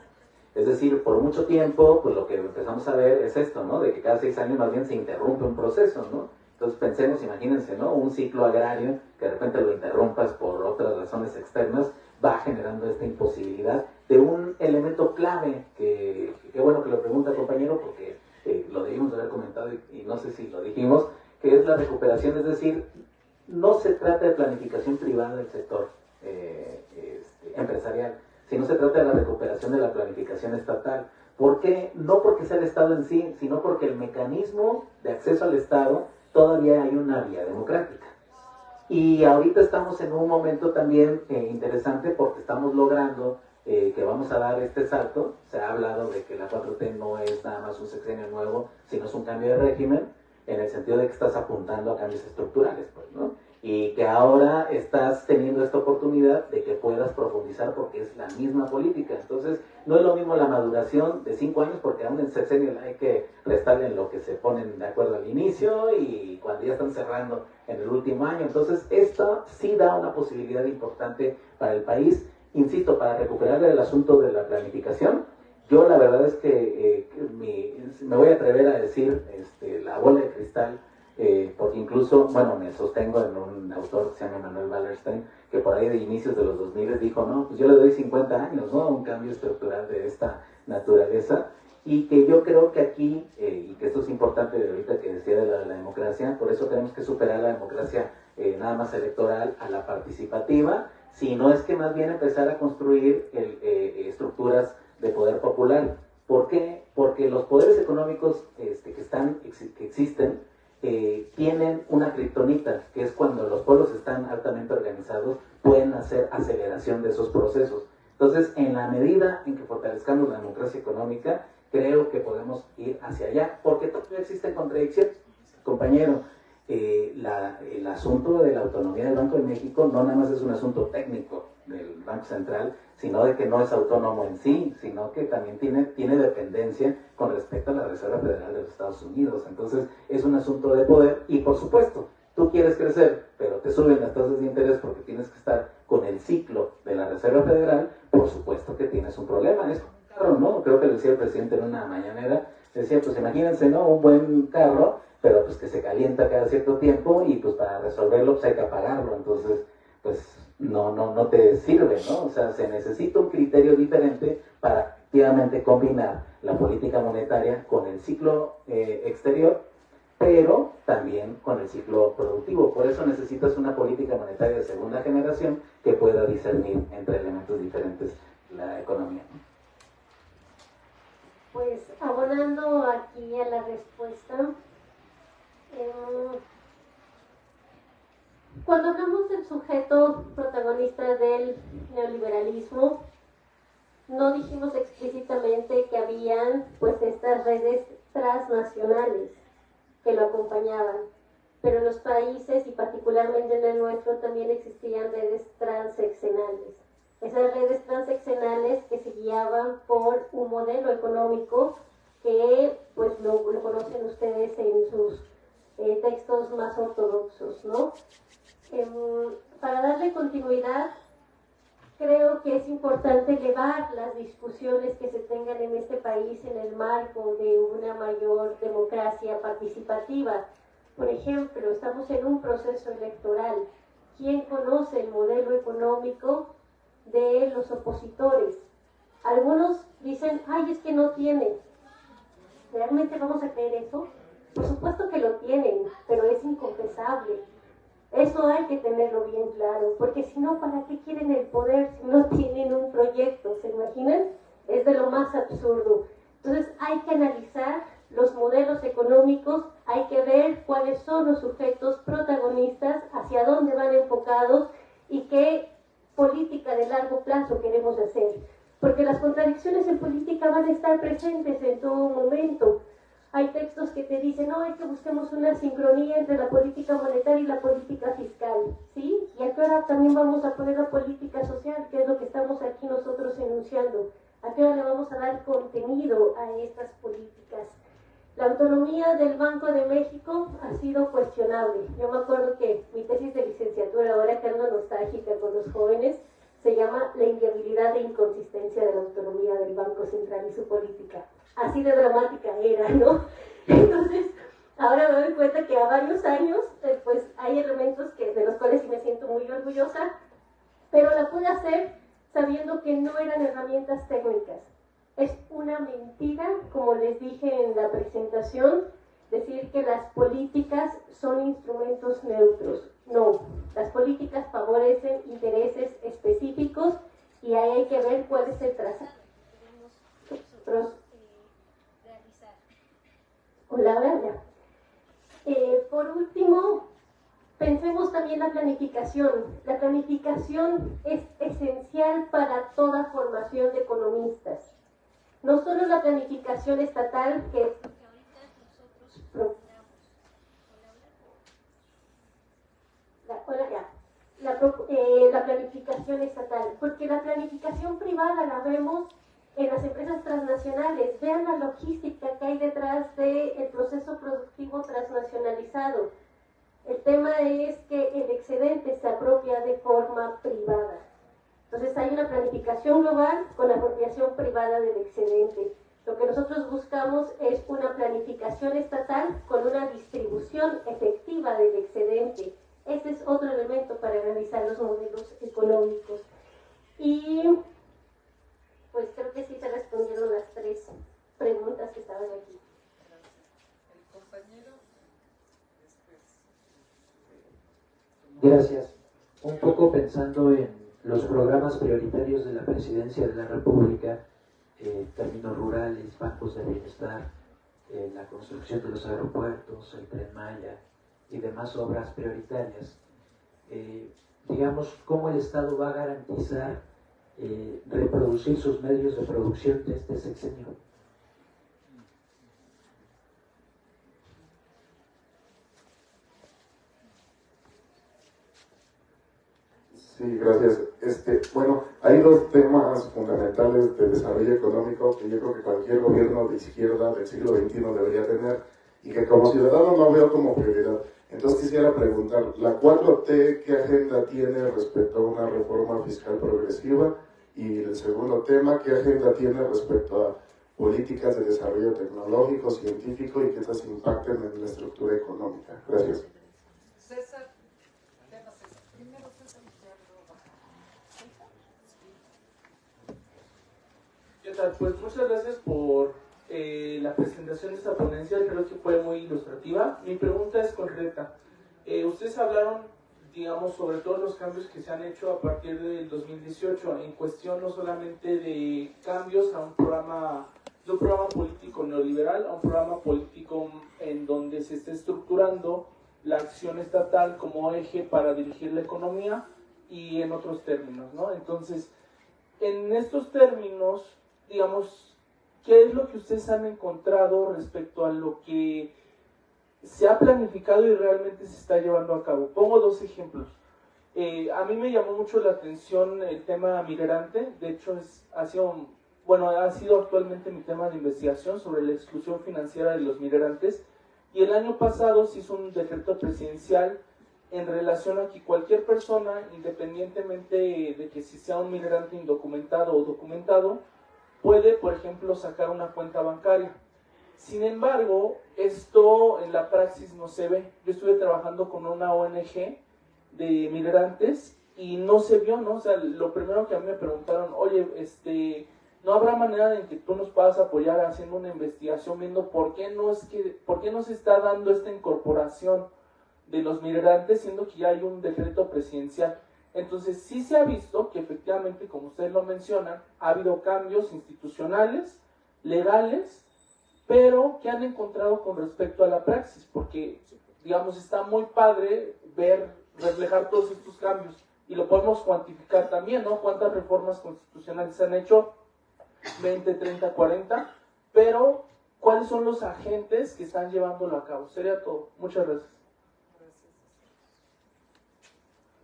Es decir, por mucho tiempo, pues lo que empezamos a ver es esto, ¿no? De que cada 6 años más bien se interrumpe un proceso, ¿no? Entonces pensemos, imagínense, ¿no? Un ciclo agrario que de repente lo interrumpas por otras razones externas, va generando esta imposibilidad de un elemento clave, que bueno que lo pregunta el compañero, porque lo debimos haber comentado y no sé si lo dijimos, que es la recuperación, es decir, no se trata de planificación privada del sector empresarial, sino se trata de la recuperación de la planificación estatal. ¿Por qué? No porque sea el Estado en sí, sino porque el mecanismo de acceso al Estado todavía hay una vía democrática. Y ahorita estamos en un momento también interesante porque estamos logrando que vamos a dar este salto. Se ha hablado de que la 4T no es nada más un sexenio nuevo, sino es un cambio de régimen, en el sentido de que estás apuntando a cambios estructurales, pues, ¿no? Y que ahora estás teniendo esta oportunidad de que puedas profundizar porque es la misma política. Entonces, no es lo mismo la maduración de 5 años, porque aún en sexenio hay que restarle en lo que se ponen de acuerdo al inicio y cuando ya están cerrando en el último año. Entonces, esto sí da una posibilidad importante para el país. Insisto, para recuperar el asunto de la planificación, yo la verdad es que me voy a atrever a decir la bola de cristal, porque incluso, bueno, me sostengo en un autor que se llama Manuel Wallerstein, que por ahí de inicios de los 2000 dijo, no, pues yo le doy 50 años, ¿no? Un cambio estructural de esta naturaleza, y que yo creo que aquí, y que esto es importante de ahorita que decía de la democracia, por eso tenemos que superar la democracia nada más electoral a la participativa, si no es que más bien empezar a construir estructuras de poder popular. ¿Por qué? Porque los poderes económicos que existen tienen una kriptonita, que es cuando los pueblos están altamente organizados, pueden hacer aceleración de esos procesos. Entonces, en la medida en que fortalezcamos la democracia económica, creo que podemos ir hacia allá, porque todavía existen contradicciones, compañero. El asunto de la autonomía del Banco de México no nada más es un asunto técnico del Banco Central, sino de que no es autónomo en sí, sino que también tiene dependencia con respecto a la Reserva Federal de los Estados Unidos. Entonces es un asunto de poder y, por supuesto, tú quieres crecer, pero te suben las tasas de interés porque tienes que estar con el ciclo de la Reserva Federal. Por supuesto que tienes un problema. Es claro, ¿no? Creo que lo decía el presidente en una mañanera, decía, pues imagínense, ¿no? Un buen carro, pero pues que se calienta cada cierto tiempo y pues para resolverlo pues hay que apagarlo. Entonces, pues no te sirve, ¿no? O sea, se necesita un criterio diferente para activamente combinar la política monetaria con el ciclo exterior, pero también con el ciclo productivo. Por eso necesitas una política monetaria de segunda generación que pueda discernir entre elementos diferentes de la economía, ¿no? Pues abonando aquí a la respuesta, cuando hablamos del sujeto protagonista del neoliberalismo, no dijimos explícitamente que habían pues estas redes transnacionales que lo acompañaban, pero en los países y particularmente en el nuestro también existían redes transeccionales. Esas redes transeccionales que se guiaban por un modelo económico que pues lo conocen ustedes en sus textos más ortodoxos, ¿no? Para darle continuidad, creo que es importante elevar las discusiones que se tengan en este país en el marco de una mayor democracia participativa. Por ejemplo, estamos en un proceso electoral. ¿Quién conoce el modelo económico de los opositores? Algunos dicen, ay, es que no tienen. ¿Realmente vamos a creer eso? Por supuesto que lo tienen, pero es inconfesable. Eso hay que tenerlo bien claro, porque si no, ¿para qué quieren el poder si no tienen un proyecto? ¿Se imaginan? Es de lo más absurdo. Entonces hay que analizar los modelos económicos, hay que ver cuáles son los sujetos protagonistas, hacia dónde van enfocados y qué política de largo plazo queremos hacer. Porque las contradicciones en política van a estar presentes en todo momento. Hay textos que te dicen, no, es que busquemos una sincronía entre la política monetaria y la política fiscal, ¿sí? Y a qué hora también vamos a poner la política social, que es lo que estamos aquí nosotros enunciando. ¿A qué hora le vamos a dar contenido a estas políticas? La autonomía del Banco de México ha sido cuestionable. Yo me acuerdo que mi tesis de licenciatura, ahora que ando nostálgica con los jóvenes, se llama La inviabilidad e inconsistencia de la autonomía del Banco Central y su política. Así de dramática era, ¿no? Entonces, ahora me doy cuenta que a varios años, pues hay elementos de los cuales sí me siento muy orgullosa, pero la pude hacer sabiendo que no eran herramientas técnicas. Es una mentira, como les dije en la presentación, decir que las políticas son instrumentos neutros. No, las políticas favorecen intereses específicos y ahí hay que ver cuál es el trazado que nosotros realizar. Hola, Braya. Por último, pensemos también también la planificación. La planificación es esencial para toda formación de economistas. No solo la planificación estatal, que es lo que ahorita nosotros procuramos. La planificación estatal, porque la planificación privada la vemos en las empresas transnacionales. Vean la logística que hay detrás del proceso productivo transnacionalizado. El tema es que el excedente se apropia de forma privada. Entonces hay una planificación global con la apropiación privada del excedente. Lo que nosotros buscamos es una planificación estatal con una distribución efectiva del excedente. Este es otro elemento para analizar los modelos económicos. Y pues creo que sí se respondieron las 3 preguntas que estaban aquí. El compañero, después. Gracias. Un poco pensando en los programas prioritarios de la Presidencia de la República, términos rurales, bancos de bienestar, la construcción de los aeropuertos, el Tren Maya y demás obras prioritarias, digamos, cómo el Estado va a garantizar reproducir sus medios de producción de este sexenio. Sí, gracias. Bueno, hay 2 temas fundamentales de desarrollo económico que yo creo que cualquier gobierno de izquierda del siglo XXI debería tener y que como ciudadano no veo como prioridad. Entonces quisiera preguntar, ¿la 4T qué agenda tiene respecto a una reforma fiscal progresiva? Y el segundo tema, ¿qué agenda tiene respecto a políticas de desarrollo tecnológico, científico y que estas impacten en la estructura económica? Gracias. César, tema César. Primero César y ¿Qué tal? Pues muchas gracias por la presentación de esta ponencia, creo que fue muy ilustrativa. Mi pregunta es concreta. Ustedes hablaron, digamos, sobre todos los cambios que se han hecho a partir del 2018, en cuestión no solamente de cambios a un programa político neoliberal, a un programa político en donde se está estructurando la acción estatal como eje para dirigir la economía y en otros términos, ¿no? Entonces, en estos términos, digamos, ¿qué es lo que ustedes han encontrado respecto a lo que se ha planificado y realmente se está llevando a cabo? Pongo 2 ejemplos. A mí me llamó mucho la atención el tema migrante. De hecho, ha sido actualmente mi tema de investigación sobre la exclusión financiera de los migrantes. Y el año pasado se hizo un decreto presidencial en relación a que cualquier persona, independientemente de que si sea un migrante indocumentado o documentado, puede, por ejemplo, sacar una cuenta bancaria. Sin embargo, esto en la praxis no se ve. Yo estuve trabajando con una ONG de migrantes y no se vio, ¿no? O sea, lo primero que a mí me preguntaron, oye, ¿no habrá manera en que tú nos puedas apoyar haciendo una investigación, viendo por qué no se está dando esta incorporación de los migrantes, siendo que ya hay un decreto presidencial? Entonces, sí se ha visto que efectivamente, como ustedes lo mencionan, ha habido cambios institucionales, legales, pero ¿qué han encontrado con respecto a la praxis? Porque, digamos, está muy padre reflejar todos estos cambios y lo podemos cuantificar también, ¿no? ¿Cuántas reformas constitucionales se han hecho? 20, 30, 40, pero ¿cuáles son los agentes que están llevándolo a cabo? Sería todo. Muchas gracias.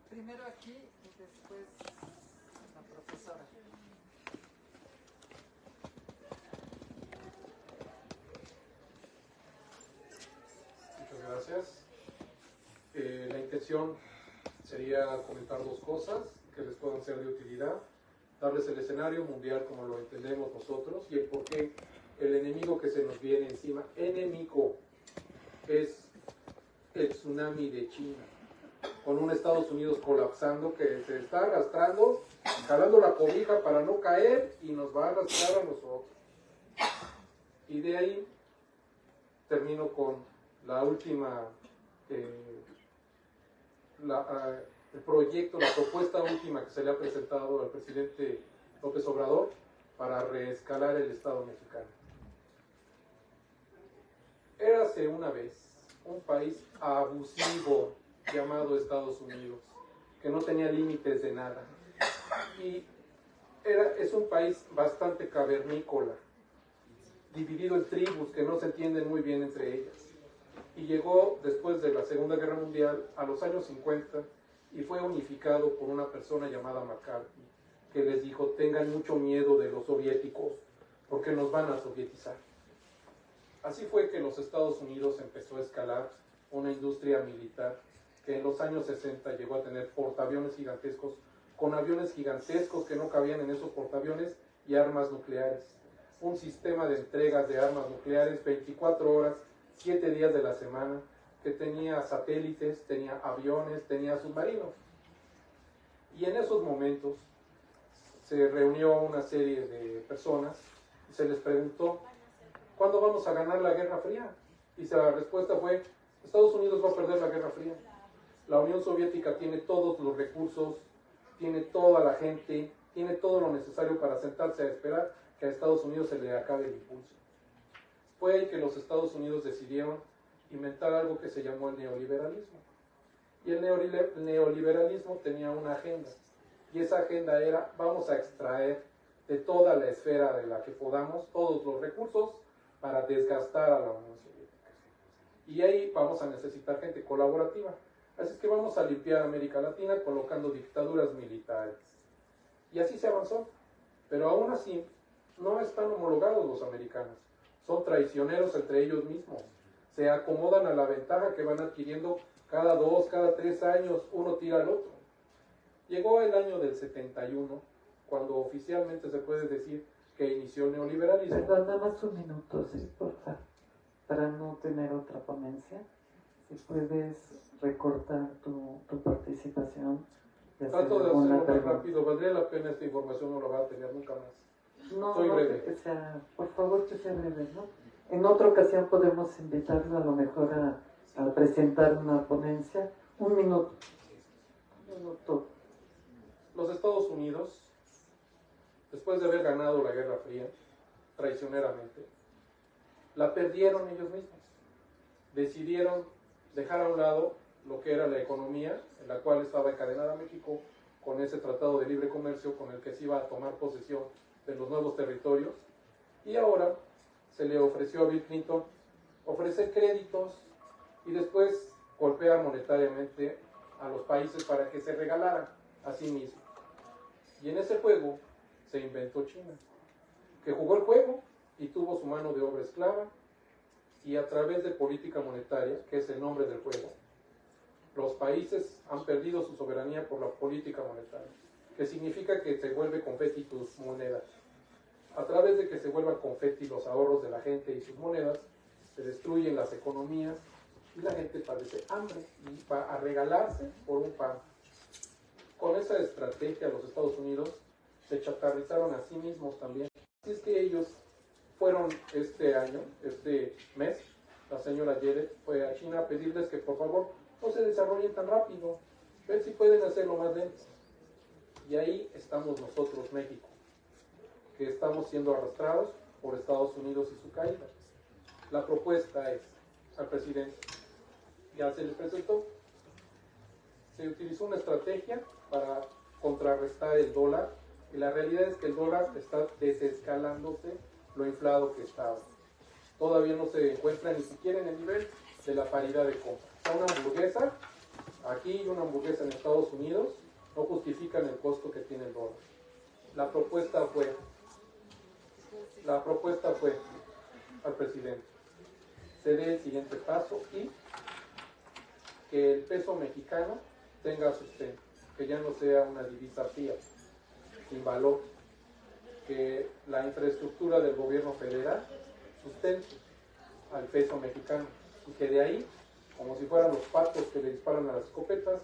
Primero aquí y después la profesora. Muchas gracias. La intención sería comentar 2 cosas que les puedan ser de utilidad. Darles el escenario mundial como lo entendemos nosotros y el por qué el enemigo que se nos viene encima, enemigo, es el tsunami de China, con un Estados Unidos colapsando que se está arrastrando, jalando la cobija para no caer y nos va a arrastrar a nosotros. Y de ahí termino con la última, el proyecto, la propuesta última que se le ha presentado al presidente López Obrador para reescalar el Estado mexicano. Érase una vez un país abusivo, llamado Estados Unidos, que no tenía límites de nada. Y es un país bastante cavernícola, dividido en tribus que no se entienden muy bien entre ellas. Y llegó después de la Segunda Guerra Mundial a los años 50 y fue unificado por una persona llamada McCarthy, que les dijo: tengan mucho miedo de los soviéticos porque nos van a sovietizar. Así fue que los Estados Unidos empezó a escalar una industria militar que en los años 60 llegó a tener portaaviones gigantescos, con aviones gigantescos que no cabían en esos portaaviones, y armas nucleares. Un sistema de entregas de armas nucleares 24 horas, 7 días de la semana, que tenía satélites, tenía aviones, tenía submarinos. Y en esos momentos se reunió una serie de personas y se les preguntó: ¿cuándo vamos a ganar la Guerra Fría? Y la respuesta fue: Estados Unidos va a perder la Guerra Fría. La Unión Soviética tiene todos los recursos, tiene toda la gente, tiene todo lo necesario para sentarse a esperar que a Estados Unidos se le acabe el impulso. Fue ahí que los Estados Unidos decidieron inventar algo que se llamó el neoliberalismo. Y el neoliberalismo tenía una agenda. Y esa agenda era: vamos a extraer de toda la esfera de la que podamos todos los recursos para desgastar a la Unión Soviética. Y ahí vamos a necesitar gente colaborativa. Así es que vamos a limpiar América Latina colocando dictaduras militares. Y así se avanzó. Pero aún así, no están homologados los americanos. Son traicioneros entre ellos mismos. Se acomodan a la ventaja que van adquiriendo cada 2, cada 3 años, uno tira al otro. Llegó el año del 71, cuando oficialmente se puede decir que inició el neoliberalismo. Perdón, nada más un minuto, sí, por favor, para no tener otra ponencia. Si puedes recortar tu participación. Trato de hacerlo más rápido, valdría la pena. Esta información no la va a tener nunca más. No, soy breve. Que sea, por favor, que sea breve, ¿no? En otra ocasión podemos invitarlo a lo mejor a presentar una ponencia. Un minuto. Los Estados Unidos, después de haber ganado la Guerra Fría, traicioneramente, la perdieron ellos mismos. Decidieron dejar a un lado lo que era la economía, en la cual estaba encadenada México con ese tratado de libre comercio con el que se iba a tomar posesión de los nuevos territorios. Y ahora se le ofreció a Bill Clinton ofrecer créditos y después golpear monetariamente a los países para que se regalaran a sí mismos. Y en ese juego se inventó China, que jugó el juego y tuvo su mano de obra esclava, y a través de política monetaria, que es el nombre del juego, los países han perdido su soberanía por la política monetaria, que significa que se vuelve confeti tus monedas. A través de que se vuelvan confeti los ahorros de la gente y sus monedas, se destruyen las economías y la gente padece hambre y va a regalarse por un pan. Con esa estrategia los Estados Unidos se chatarrizaron a sí mismos también. Así es que ellos fueron este mes, la señora Yellen fue a China a pedirles que por favor no se desarrollen tan rápido, ver si pueden hacerlo más lento. Y ahí estamos nosotros, México, que estamos siendo arrastrados por Estados Unidos y su caída. La propuesta es al presidente, ya se le presentó, se utilizó una estrategia para contrarrestar el dólar, y la realidad es que el dólar está desescalándose lo inflado que estaba. Todavía no se encuentra ni siquiera en el nivel de la paridad de compra. Una hamburguesa aquí y una hamburguesa en Estados Unidos no justifican el costo que tiene el dólar. La propuesta fue al presidente: se dé el siguiente paso y que el peso mexicano tenga sustento, que ya no sea una divisa fía, sin valor, que la infraestructura del gobierno federal sustente al peso mexicano, y que de ahí, como si fueran los patos que le disparan a las escopetas,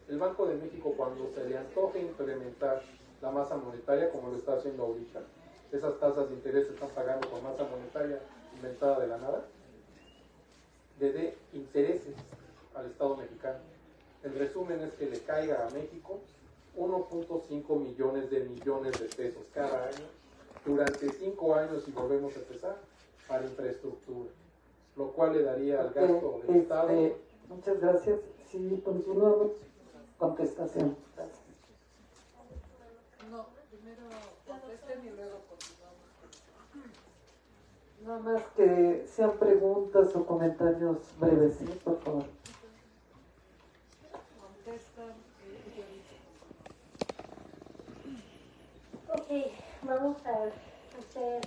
el Banco de México, cuando se le antoje implementar la masa monetaria, como lo está haciendo ahorita, esas tasas de interés se están pagando con masa monetaria inventada de la nada, le dé intereses al Estado mexicano. El resumen es que le caiga a México 1.5 millones de pesos cada año durante 5 años, y volvemos a empezar, para infraestructura, lo cual le daría al gasto del Estado. Muchas gracias. Sí, continuamos. Contestación. Gracias. No, primero contesten y luego continuamos. Nada más que sean preguntas o comentarios breves, ¿sí? Por favor. Contestan Ok, vamos a hacer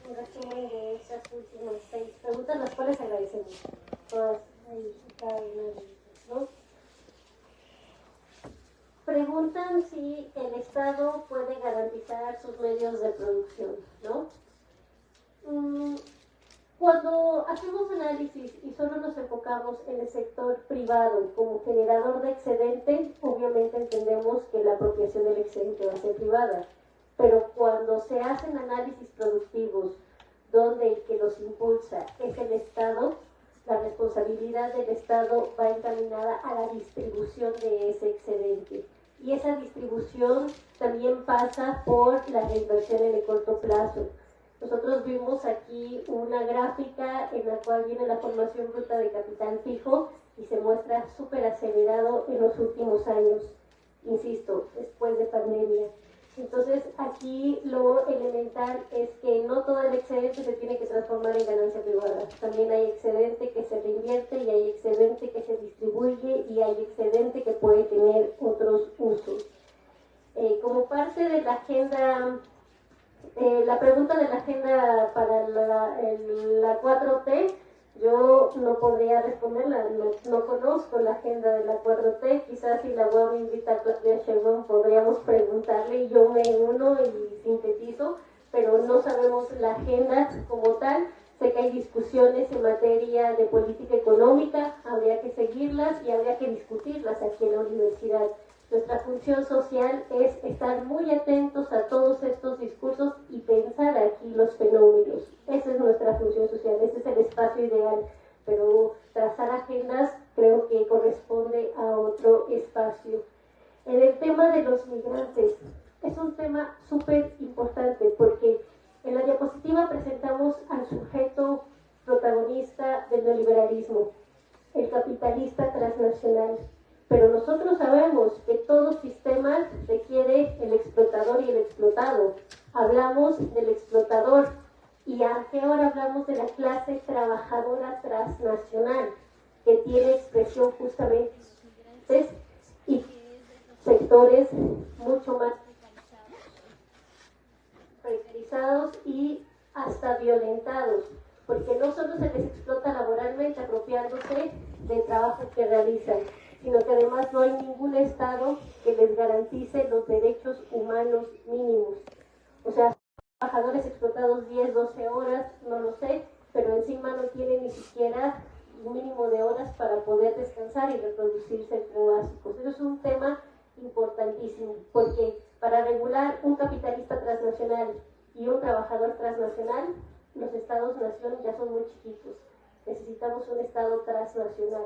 un resumen de estas últimas 6 preguntas, las cuales agradecemos. Todas ahí, cada una de ellas, ¿no? Preguntan si el Estado puede garantizar sus medios de producción, ¿no? Cuando hacemos análisis y solo nos enfocamos en el sector privado como generador de excedente, obviamente entendemos que la apropiación del excedente va a ser privada. Pero cuando se hacen análisis productivos donde el que los impulsa es el Estado, la responsabilidad del Estado va encaminada a la distribución de ese excedente. Y esa distribución también pasa por la reinversión en el corto plazo. Nosotros vimos aquí una gráfica en la cual viene la formación bruta de capital fijo y se muestra súper acelerado en los últimos años, insisto, después de pandemia. Entonces aquí lo elemental es que no todo el excedente se tiene que transformar en ganancia privada. También hay excedente que se reinvierte y hay excedente que se distribuye y hay excedente que puede tener otros usos. Como parte de la agenda, la pregunta de la agenda para la 4T, yo no podría responderla, no conozco la agenda de la 4T, quizás si la web me invita a Claudia Sheinbaum podríamos preguntarle y yo me uno y sintetizo, pero no sabemos la agenda como tal. Sé que hay discusiones en materia de política económica, habría que seguirlas y habría que discutirlas aquí en la universidad. Nuestra función social es estar muy atentos a todos estos discursos y pensar aquí los fenómenos. Esa es nuestra función social, ese es el espacio ideal. Pero trazar agendas creo que corresponde a otro espacio. En el tema de los migrantes, es un tema súper importante porque en la diapositiva presentamos al sujeto protagonista del neoliberalismo, el capitalista transnacional. Pero nosotros sabemos que todo sistema requiere el explotador y el explotado. Hablamos del explotador y ahora hablamos de la clase trabajadora transnacional que tiene expresión justamente y sectores mucho más precarizados y hasta violentados, porque no solo se les explota laboralmente apropiándose del trabajo que realizan, sino que además no hay ningún Estado que les garantice los derechos humanos mínimos. O sea, trabajadores explotados 10, 12 horas, no lo sé, pero encima no tienen ni siquiera un mínimo de horas para poder descansar y reproducirse entre básicos. Eso es un tema importantísimo, porque para regular un capitalista transnacional y un trabajador transnacional, los Estados-nación ya son muy chiquitos. Necesitamos un Estado transnacional.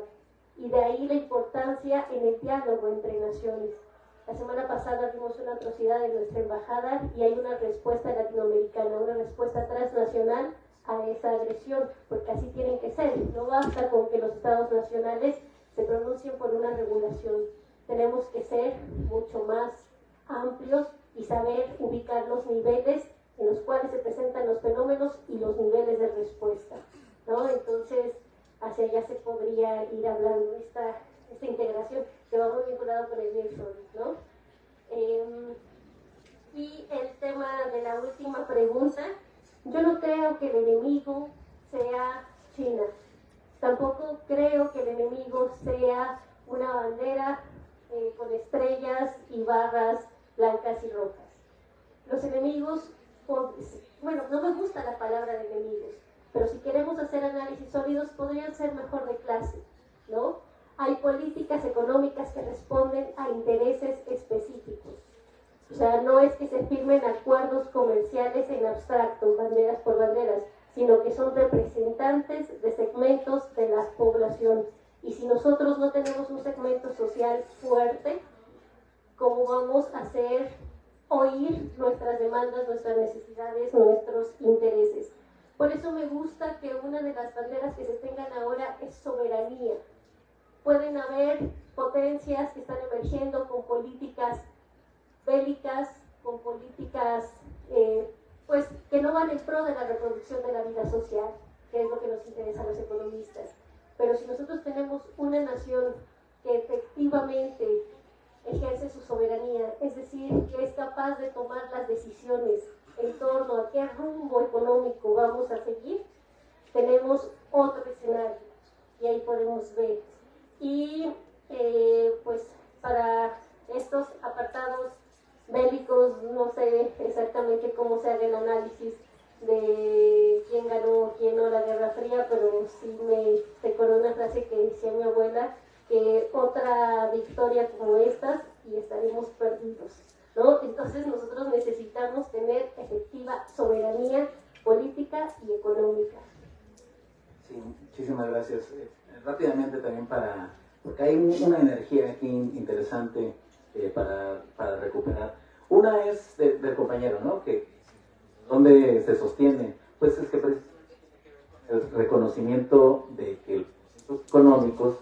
Y de ahí la importancia en el diálogo entre naciones. La semana pasada vimos una atrocidad en nuestra embajada y hay una respuesta latinoamericana, una respuesta transnacional a esa agresión, porque así tienen que ser. No basta con que los Estados nacionales se pronuncien por una regulación. Tenemos que ser mucho más amplios y saber ubicar los niveles en los cuales se presentan los fenómenos y los niveles de respuesta, ¿no? Entonces, hacia allá se podría ir hablando esta integración que va muy vinculado con el nearshoring, ¿no? Y el tema de la última pregunta, yo no creo que el enemigo sea China, tampoco creo que el enemigo sea una bandera con estrellas y barras blancas y rojas. Los enemigos, bueno, no me gusta la palabra de enemigos, pero si queremos hacer análisis sólidos, podrían ser mejor de clase, ¿no? Hay políticas económicas que responden a intereses específicos. O sea, no es que se firmen acuerdos comerciales en abstracto, banderas por banderas, sino que son representantes de segmentos de la población. Y si nosotros no tenemos un segmento social fuerte, ¿cómo vamos a hacer oír nuestras demandas, nuestras necesidades, nuestros intereses? Por eso me gusta que una de las banderas que se tengan ahora es soberanía, pueden haber potencias que están emergiendo con políticas bélicas, con políticas pues que no van en pro de la reproducción de la vida social, que es lo que nos interesa a los economistas. Pero si nosotros tenemos una nación que efectivamente ejerce su soberanía, es decir, que es capaz de tomar las decisiones en torno a qué rumbo económico vamos a seguir, tenemos otro escenario y ahí podemos ver. Y pues para estos apartados bélicos, no sé exactamente cómo se haga el análisis de quién ganó, quién no la Guerra Fría, pero sí me recuerdo una frase que decía mi abuela, que otra victoria como estas y estaremos perdidos, ¿no? Entonces nosotros necesitamos tener efectiva soberanía política y económica. Sí, muchísimas gracias. Rápidamente también porque hay una energía aquí interesante para recuperar. Una es del compañero, ¿no? Que donde se sostiene, pues es que el reconocimiento de que los procesos económicos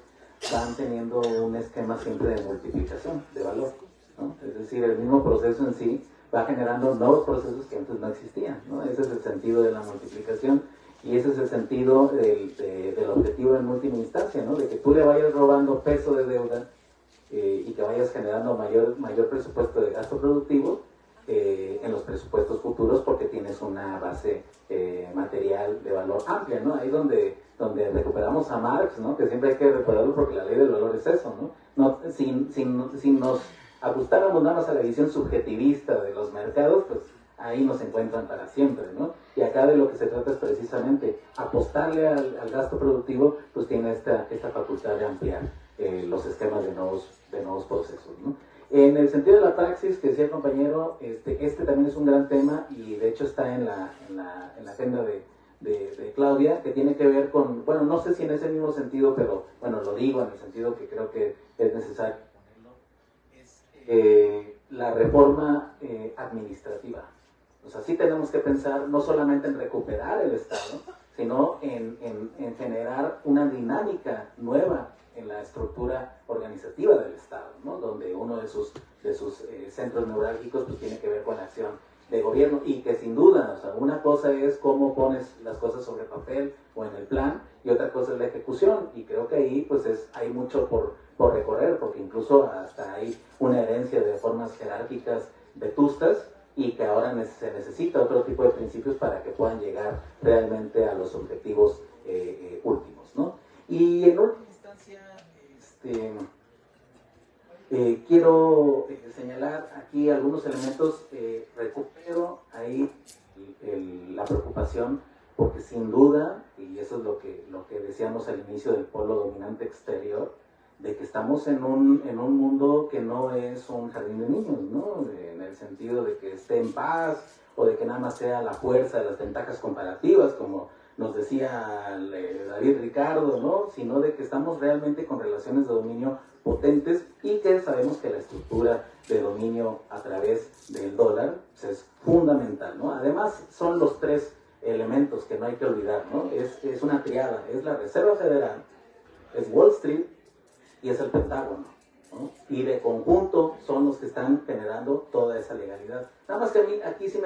van teniendo un esquema siempre de multiplicación de valor, ¿no? Es decir, el mismo proceso en sí va generando nuevos procesos que antes no existían, ¿no? Ese es el sentido de la multiplicación y ese es el sentido del objetivo en última instancia, ¿no? De que tú le vayas robando peso de deuda y que vayas generando mayor presupuesto de gasto productivo en los presupuestos futuros porque tienes una base material de valor amplia, ¿no? Ahí donde recuperamos a Marx, ¿no? Que siempre hay que recordarlo porque la ley del valor es eso, ¿no? Si nos ajustáramos nada más a la visión subjetivista de los mercados, pues ahí nos encuentran para siempre, ¿no? Y acá de lo que se trata es precisamente apostarle al gasto productivo, pues tiene esta facultad de ampliar los esquemas de nuevos procesos, ¿no? En el sentido de la praxis que decía el compañero, este también es un gran tema y de hecho está en la agenda de Claudia, que tiene que ver con, bueno, no sé si en ese mismo sentido, pero bueno, lo digo en el sentido que creo que es necesario, la reforma administrativa. O sea, sí tenemos que pensar no solamente en recuperar el Estado, sino en generar una dinámica nueva en la estructura organizativa del Estado, ¿no? Donde uno de sus centros neurálgicos pues tiene que ver con la acción de gobierno y que sin duda, o sea, una cosa es cómo pones las cosas sobre papel o en el plan y otra cosa es la ejecución y creo que ahí pues hay mucho por recorrer porque incluso hasta hay una herencia de formas jerárquicas vetustas y que ahora se necesita otro tipo de principios para que puedan llegar realmente a los objetivos últimos, ¿no? Y en última instancia, quiero señalar aquí algunos elementos. Recupero ahí la preocupación porque sin duda, y eso es lo que decíamos al inicio del polo dominante exterior, de que estamos en un mundo que no es un jardín de niños, ¿no? En el sentido de que esté en paz o de que nada más sea la fuerza de las ventajas comparativas, como nos decía David Ricardo, ¿no? Sino de que estamos realmente con relaciones de dominio potentes y que sabemos que la estructura de dominio a través del dólar pues, es fundamental, ¿no? Además son los tres elementos que no hay que olvidar, ¿no? Es una triada, es la Reserva Federal, es Wall Street y es el Pentágono, ¿no? Y de conjunto son los que están generando toda esa legalidad. Nada más que a mí aquí sí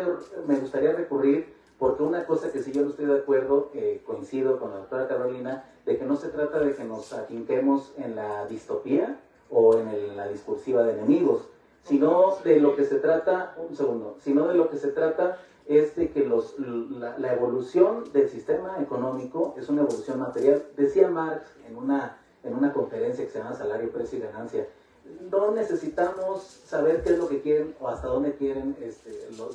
me gustaría recurrir, porque una cosa que sí yo no estoy de acuerdo, coincido con la doctora Carolina, de que no se trata de que nos afinquemos en la distopía o en la discursiva de enemigos, sino de lo que se trata, sino de lo que se trata es de que la evolución del sistema económico es una evolución material. Decía Marx en una conferencia que se llama Salario, Precio y Ganancia, no necesitamos saber qué es lo que quieren o hasta dónde quieren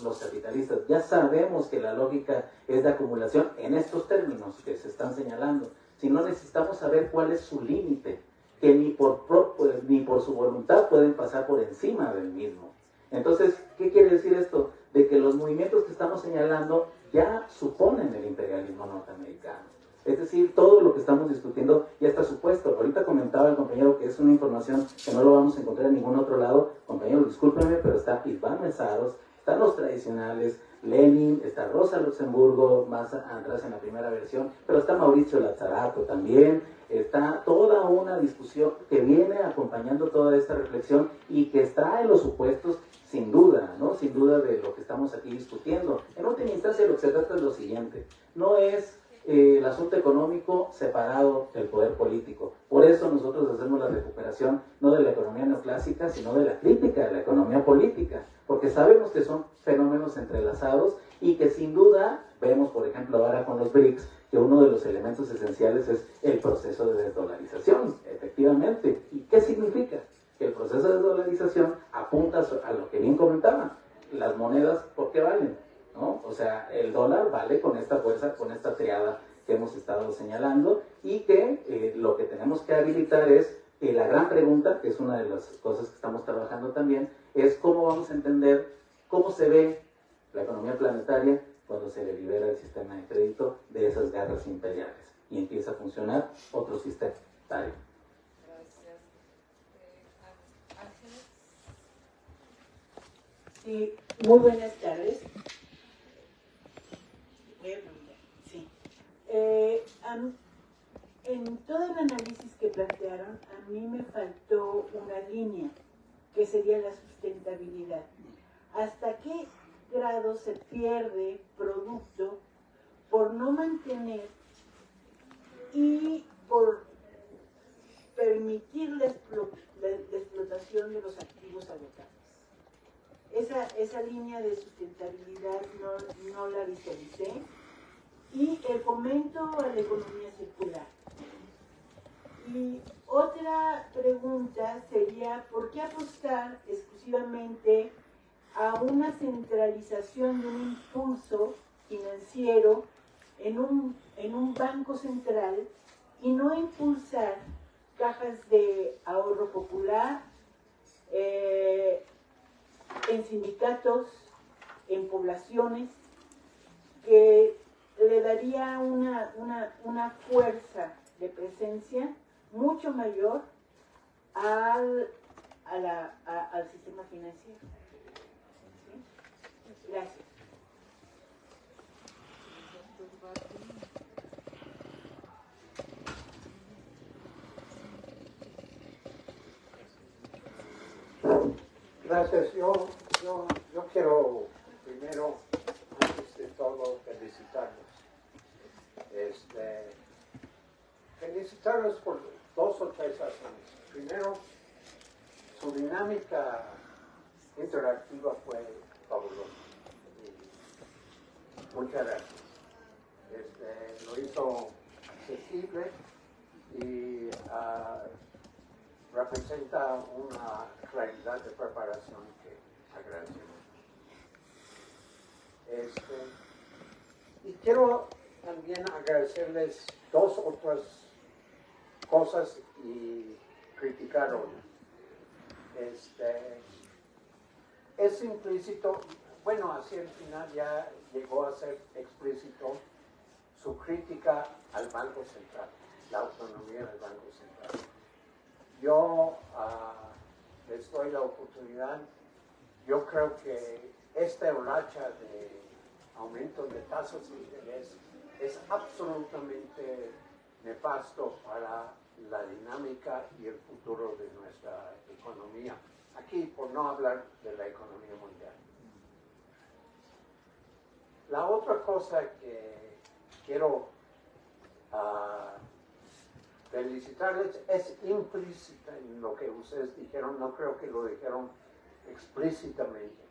los capitalistas. Ya sabemos que la lógica es de acumulación en estos términos que se están señalando. Si no necesitamos saber cuál es su límite, que ni por su voluntad pueden pasar por encima del mismo. Entonces, ¿qué quiere decir esto? De que los movimientos que estamos señalando ya suponen el imperialismo norteamericano. Es decir, todo lo que estamos discutiendo ya está supuesto. Ahorita comentaba el compañero que es una información que no lo vamos a encontrar en ningún otro lado. Compañero, discúlpeme, pero está Iván Mesaros, están los tradicionales, Lenin, está Rosa Luxemburgo, más atrás en la primera versión, pero está Mauricio Lazzarato también, está toda una discusión que viene acompañando toda esta reflexión y que extrae los supuestos sin duda, ¿no? Sin duda de lo que estamos aquí discutiendo. En última instancia lo que se trata es lo siguiente, no es el asunto económico separado del poder político. Por eso nosotros hacemos la recuperación no de la economía neoclásica, sino de la crítica de la economía política, porque sabemos que son fenómenos entrelazados y que sin duda vemos, por ejemplo, ahora con los BRICS, que uno de los elementos esenciales es el proceso de desdolarización, efectivamente. ¿Y qué significa? Que el proceso de desdolarización apunta a lo que bien comentaban, las monedas, ¿por qué valen? ¿No? O sea, el dólar vale con esta fuerza, con esta triada que hemos estado señalando, y que lo que tenemos que habilitar es la gran pregunta, que es una de las cosas que estamos trabajando también, es cómo vamos a entender cómo se ve la economía planetaria cuando se le libera el sistema de crédito de esas garras imperiales y empieza a funcionar otro sistema. Dale. Gracias. Ángeles. Sí, muy buenas tardes. Voy a preguntar, sí. En todo el análisis que plantearon, a mí me faltó una línea, que sería la sustentabilidad. ¿Hasta qué grado se pierde producto por no mantener y por permitir la explotación de los activos agotables? Esa línea de sustentabilidad no la visualicé. Y el fomento a la economía circular. Y otra pregunta sería, ¿por qué apostar exclusivamente a una centralización de un impulso financiero en un banco central y no impulsar cajas de ahorro popular en sindicatos, en poblaciones, que le daría una fuerza de presencia mucho mayor al sistema financiero? ¿Sí? Gracias. Gracias. Yo quiero primero, antes de todo, felicitarlos. Felicitarlos por 2 o 3 razones. Primero, su dinámica interactiva fue fabulosa. Muchas gracias. Lo hizo accesible y representa una claridad de preparación que agradecemos. Y quiero también agradecerles 2 otras cosas y criticar una. Es implícito, bueno, hacia el final ya llegó a ser explícito su crítica al Banco Central, la autonomía del Banco Central. Yo les doy la oportunidad. Yo creo que esta racha de aumento de tasas de interés es absolutamente nefasto para la dinámica y el futuro de nuestra economía. Aquí, por no hablar de la economía mundial. La otra cosa que quiero felicitarles es implícita en lo que ustedes dijeron, no creo que lo dijeron explícitamente,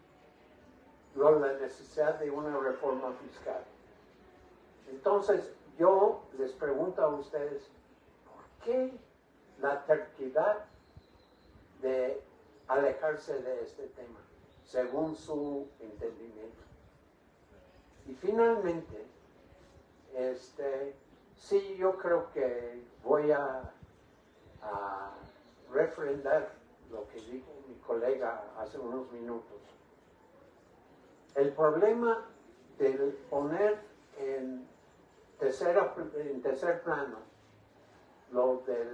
la necesidad de una reforma fiscal. Entonces, yo les pregunto a ustedes, ¿por qué la terquedad de alejarse de este tema, según su entendimiento? Y finalmente, sí, yo creo que voy a refrendar lo que dijo mi colega hace unos minutos. El problema de poner en tercer plano lo de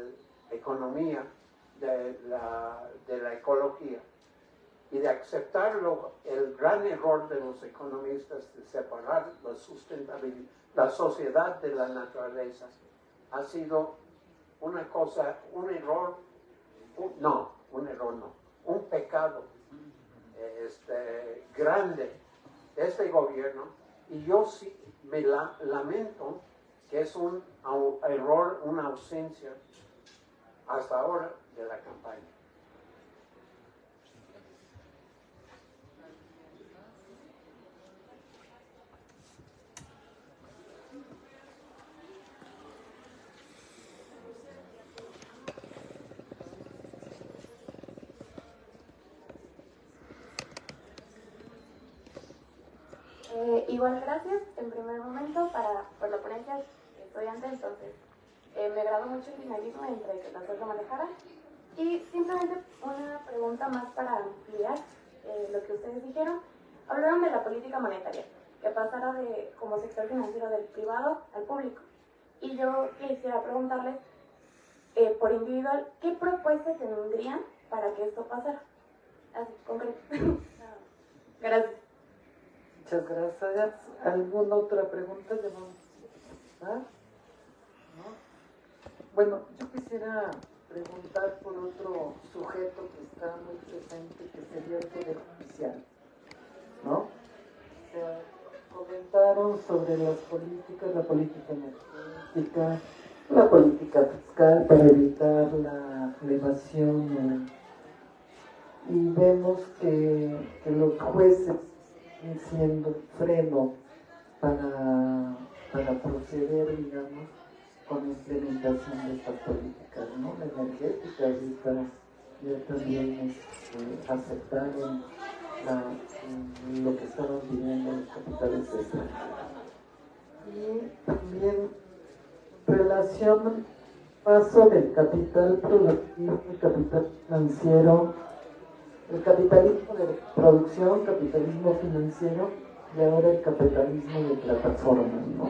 la economía, de la ecología, y de aceptarlo, el gran error de los economistas de separar la sustentabilidad, la sociedad de la naturaleza, ha sido una cosa, un error, un pecado grande de este gobierno, y yo sí me lamento que es un error, una ausencia hasta ahora de la campaña. Igual gracias en primer momento por la ponencia estudiante, entonces me agradó mucho el dinamismo entre que las dos lo manejaran. Y simplemente una pregunta más para ampliar lo que ustedes dijeron. Hablaron de la política monetaria, que pasara de como sector financiero del privado al público. Y yo quisiera preguntarles, por individual, ¿qué propuestas tendrían para que esto pasara? Así, concreto. Gracias. Muchas gracias. ¿Alguna otra pregunta? ¿No? Bueno, yo quisiera preguntar por otro sujeto que está muy presente, que sería el Poder Judicial, ¿no? Comentaron sobre las políticas, la política energética, la política fiscal para evitar la evasión, y vemos que los jueces siendo freno para proceder, digamos, con la implementación de estas políticas, ¿no? La energética, ya también aceptaron lo que estaban pidiendo los capitales extranjeros. Y también relación paso del capital productivo, el capital financiero, el capitalismo de producción, capitalismo financiero, y ahora el capitalismo de plataforma, ¿no?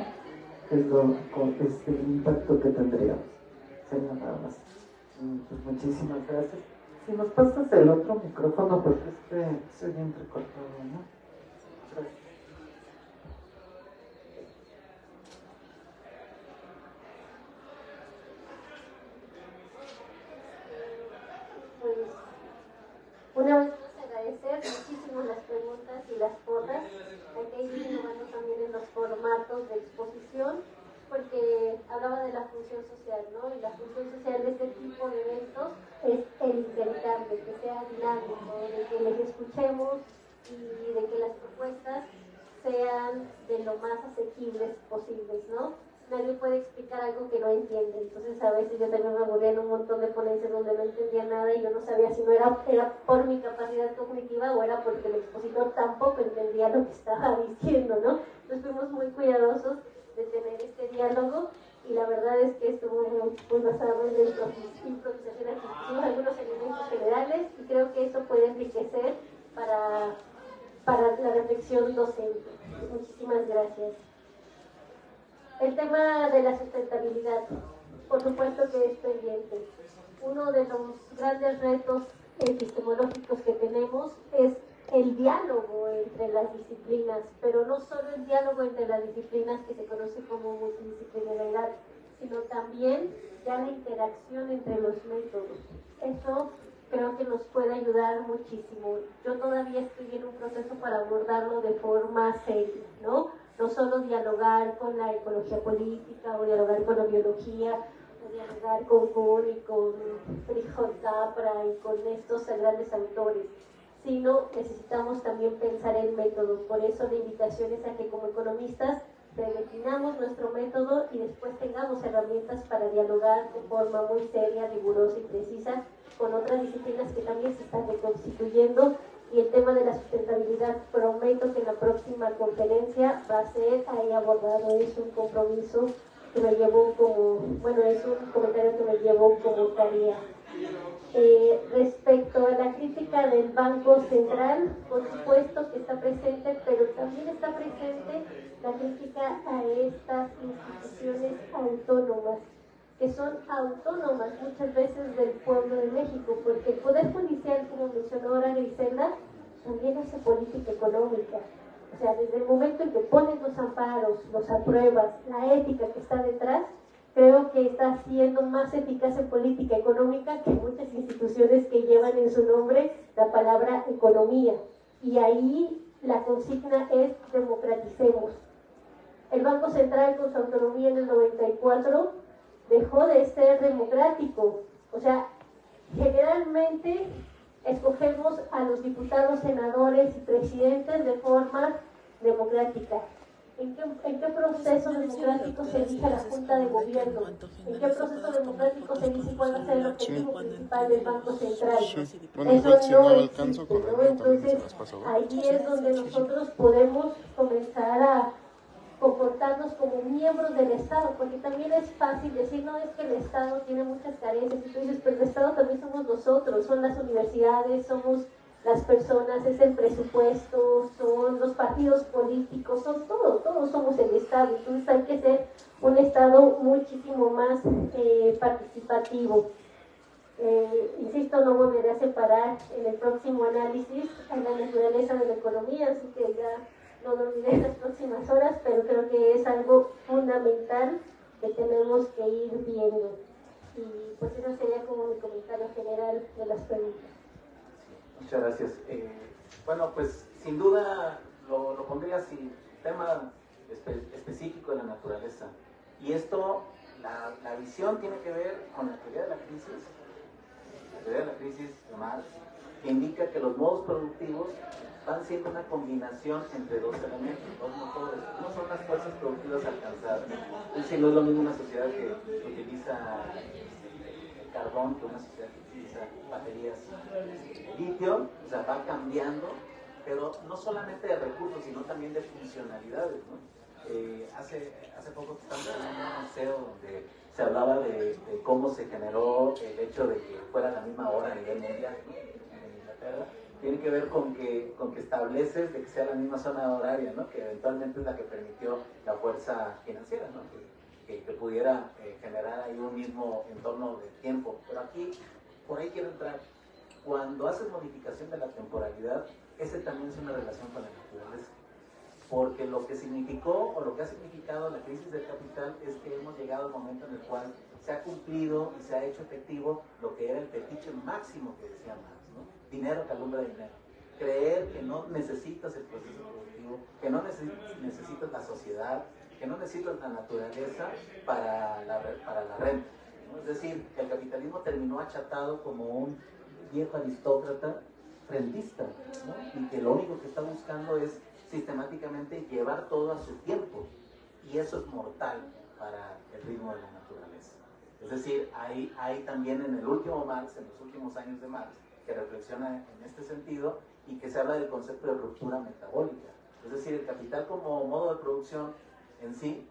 Es con el impacto que tendríamos. Sería nada más. Pues muchísimas gracias. Si nos pasas el otro micrófono, porque se oye entrecortado, ¿no? Gracias. Una vez más agradecer muchísimo las preguntas y las porras. Hay que ir innovando también en los formatos de exposición, porque hablaba de la función social, ¿no? Y la función social de este tipo de eventos es el intercambio, que sea dinámico, de que les escuchemos y de que las propuestas sean de lo más asequibles posibles, ¿no? Nadie puede explicar algo que no entiende. Entonces a veces yo también me aburría en un montón de ponencias donde no entendía nada y yo no sabía si no era por mi capacidad cognitiva o era porque el expositor tampoco entendía lo que estaba diciendo, ¿no? Entonces fuimos muy cuidadosos de tener este diálogo y la verdad es que estuvo muy basado en la improvisación artística, algunos elementos generales, y creo que eso puede enriquecer para la reflexión docente. Muchísimas gracias. El tema de la sustentabilidad, por supuesto que es pendiente. Uno de los grandes retos epistemológicos que tenemos es el diálogo entre las disciplinas, pero no solo el diálogo entre las disciplinas que se conoce como multidisciplinariedad, sino también ya la interacción entre los métodos. Eso creo que nos puede ayudar muchísimo. Yo todavía estoy en un proceso para abordarlo de forma seria, ¿no? No solo dialogar con la ecología política o dialogar con la biología, o dialogar con Kuhn y con Frijol Capra y con estos grandes autores, sino necesitamos también pensar el método. Por eso la invitación es a que como economistas redefinamos nuestro método y después tengamos herramientas para dialogar de forma muy seria, rigurosa y precisa con otras disciplinas que también se están reconstituyendo. Y el tema de la sustentabilidad, prometo que en la próxima conferencia va a ser ahí abordado. Es un compromiso que me llevó es un comentario que me llevó como tarea. Respecto a la crítica del Banco Central, por supuesto que está presente, pero también está presente la crítica a estas instituciones autónomas, que son autónomas muchas veces del pueblo de México, porque el Poder Judicial, como mencionó ahora Griselda, también hace política económica. O sea, desde el momento en que pones los amparos, los apruebas, la ética que está detrás, creo que está siendo más eficaz en política económica que muchas instituciones que llevan en su nombre la palabra economía. Y ahí la consigna es democraticemos. El Banco Central, con su autonomía en el 94, dejó de ser democrático. O sea, generalmente escogemos a los diputados, senadores y presidentes de forma democrática. ¿En qué proceso democrático se elige la Junta de Gobierno? ¿En qué proceso democrático se dice cuál va a ser el objetivo principal del Banco Central? Bueno, Eso igual si no no alcanzo existe, con ¿no? él, también se Entonces, las paso. ahí es donde nosotros podemos comenzar a comportarnos como miembros del Estado, porque también es fácil decir, no, es que el Estado tiene muchas carencias, y tú dices, pero el Estado también somos nosotros, son las universidades, somos las personas, es el presupuesto, son los partidos políticos, son todos somos el Estado. Entonces hay que ser un Estado muchísimo más participativo. Insisto, no volveré a separar en el próximo análisis a la naturaleza de la economía, así que ya no dormiré en las próximas horas, pero creo que es algo fundamental que tenemos que ir viendo. Y pues eso sería como mi comentario general de las preguntas. Muchas gracias. Bueno, pues sin duda lo pondría así, tema específico de la naturaleza. Y esto, la visión tiene que ver con la teoría de la crisis de Marx, que indica que los modos productivos van siendo una combinación entre dos elementos, dos motores. No son las fuerzas productivas alcanzadas. Es decir, no es lo mismo una sociedad que utiliza el carbón que una sociedad que utiliza baterías litio. O sea, va cambiando, pero no solamente de recursos, sino también de funcionalidades, ¿no? Hace poco estábamos en un museo donde se hablaba de cómo se generó el hecho de que fuera la misma hora a nivel mundial, ¿no? En Inglaterra. Tiene que ver con que estableces de que sea la misma zona horaria, ¿no? Que eventualmente es la que permitió la fuerza financiera, ¿no? Que pudiera generar ahí un mismo entorno de tiempo. Pero aquí, por ahí quiero entrar. Cuando haces modificación de la temporalidad, ese también es una relación con la naturaleza. Porque lo que significó, o lo que ha significado la crisis del capital, es que hemos llegado al momento en el cual se ha cumplido y se ha hecho efectivo lo que era el fetiche máximo que decía Marx, ¿no? Dinero que alumbra dinero. Creer que no necesitas el proceso productivo, que no necesitas la sociedad, que no necesitas la naturaleza para la renta, ¿no? Es decir, el capitalismo terminó achatado como un viejo aristócrata rentista, ¿no? Y que lo único que está buscando es sistemáticamente llevar todo a su tiempo, y eso es mortal para el ritmo de la naturaleza. Es decir, hay también en el último Marx, en los últimos años de Marx, que reflexiona en este sentido y que se habla del concepto de ruptura metabólica. Es decir, el capital como modo de producción en sí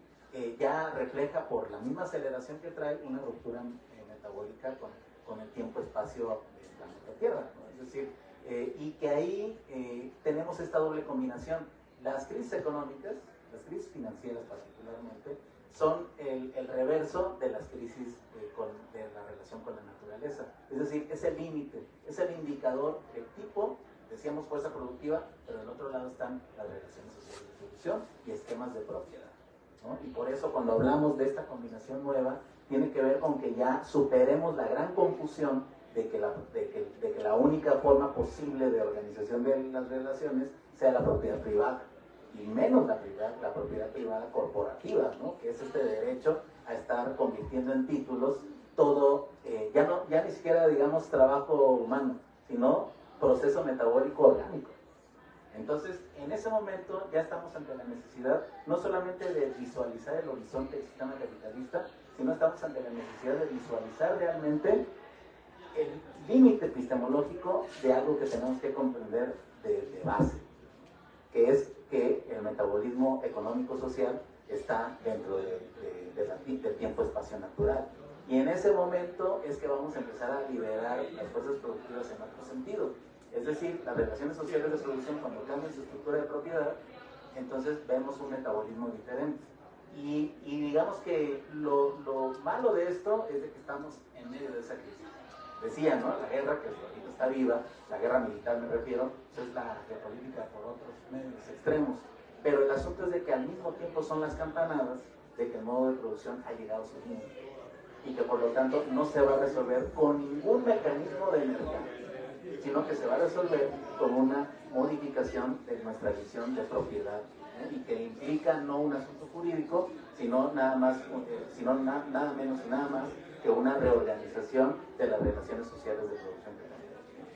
ya refleja por la misma aceleración que trae una ruptura metabólica con el tiempo-espacio del planeta Tierra, ¿no? Es decir, y que ahí tenemos esta doble combinación. Las crisis económicas, las crisis financieras particularmente, son el reverso de las crisis de la relación con la naturaleza. Es decir, es el límite, es el indicador del tipo, decíamos fuerza productiva, pero del otro lado están las relaciones sociales de producción y esquemas de propiedad, ¿no? Y por eso cuando hablamos de esta combinación nueva, tiene que ver con que ya superemos la gran confusión de que la única forma posible de organización de las relaciones sea la propiedad privada, y menos la propiedad privada corporativa, ¿no? Que es este derecho a estar convirtiendo en títulos todo, ya ni siquiera digamos trabajo humano, sino proceso metabólico orgánico. Entonces, en ese momento ya estamos ante la necesidad no solamente de visualizar el horizonte del sistema capitalista, sino estamos ante la necesidad de visualizar realmente el límite epistemológico de algo que tenemos que comprender de base, que es que el metabolismo económico-social está dentro del tiempo-espacio natural. Y en ese momento es que vamos a empezar a liberar las fuerzas productivas en otro sentido. Es decir, las relaciones sociales de producción, cuando cambian su estructura de propiedad, entonces vemos un metabolismo diferente. Y digamos que lo malo de esto es de que estamos en medio de esa crisis. decía, ¿no? La guerra que ahorita está viva, la guerra militar me refiero, pues es la geopolítica por otros medios extremos. Pero el asunto es de que al mismo tiempo son las campanadas de que el modo de producción ha llegado a su fin y que por lo tanto no se va a resolver con ningún mecanismo de mercado, sino que se va a resolver con una modificación de nuestra visión de propiedad, y que implica no un asunto jurídico, sino nada más, nada menos y nada más que una reorganización de las relaciones sociales de producción.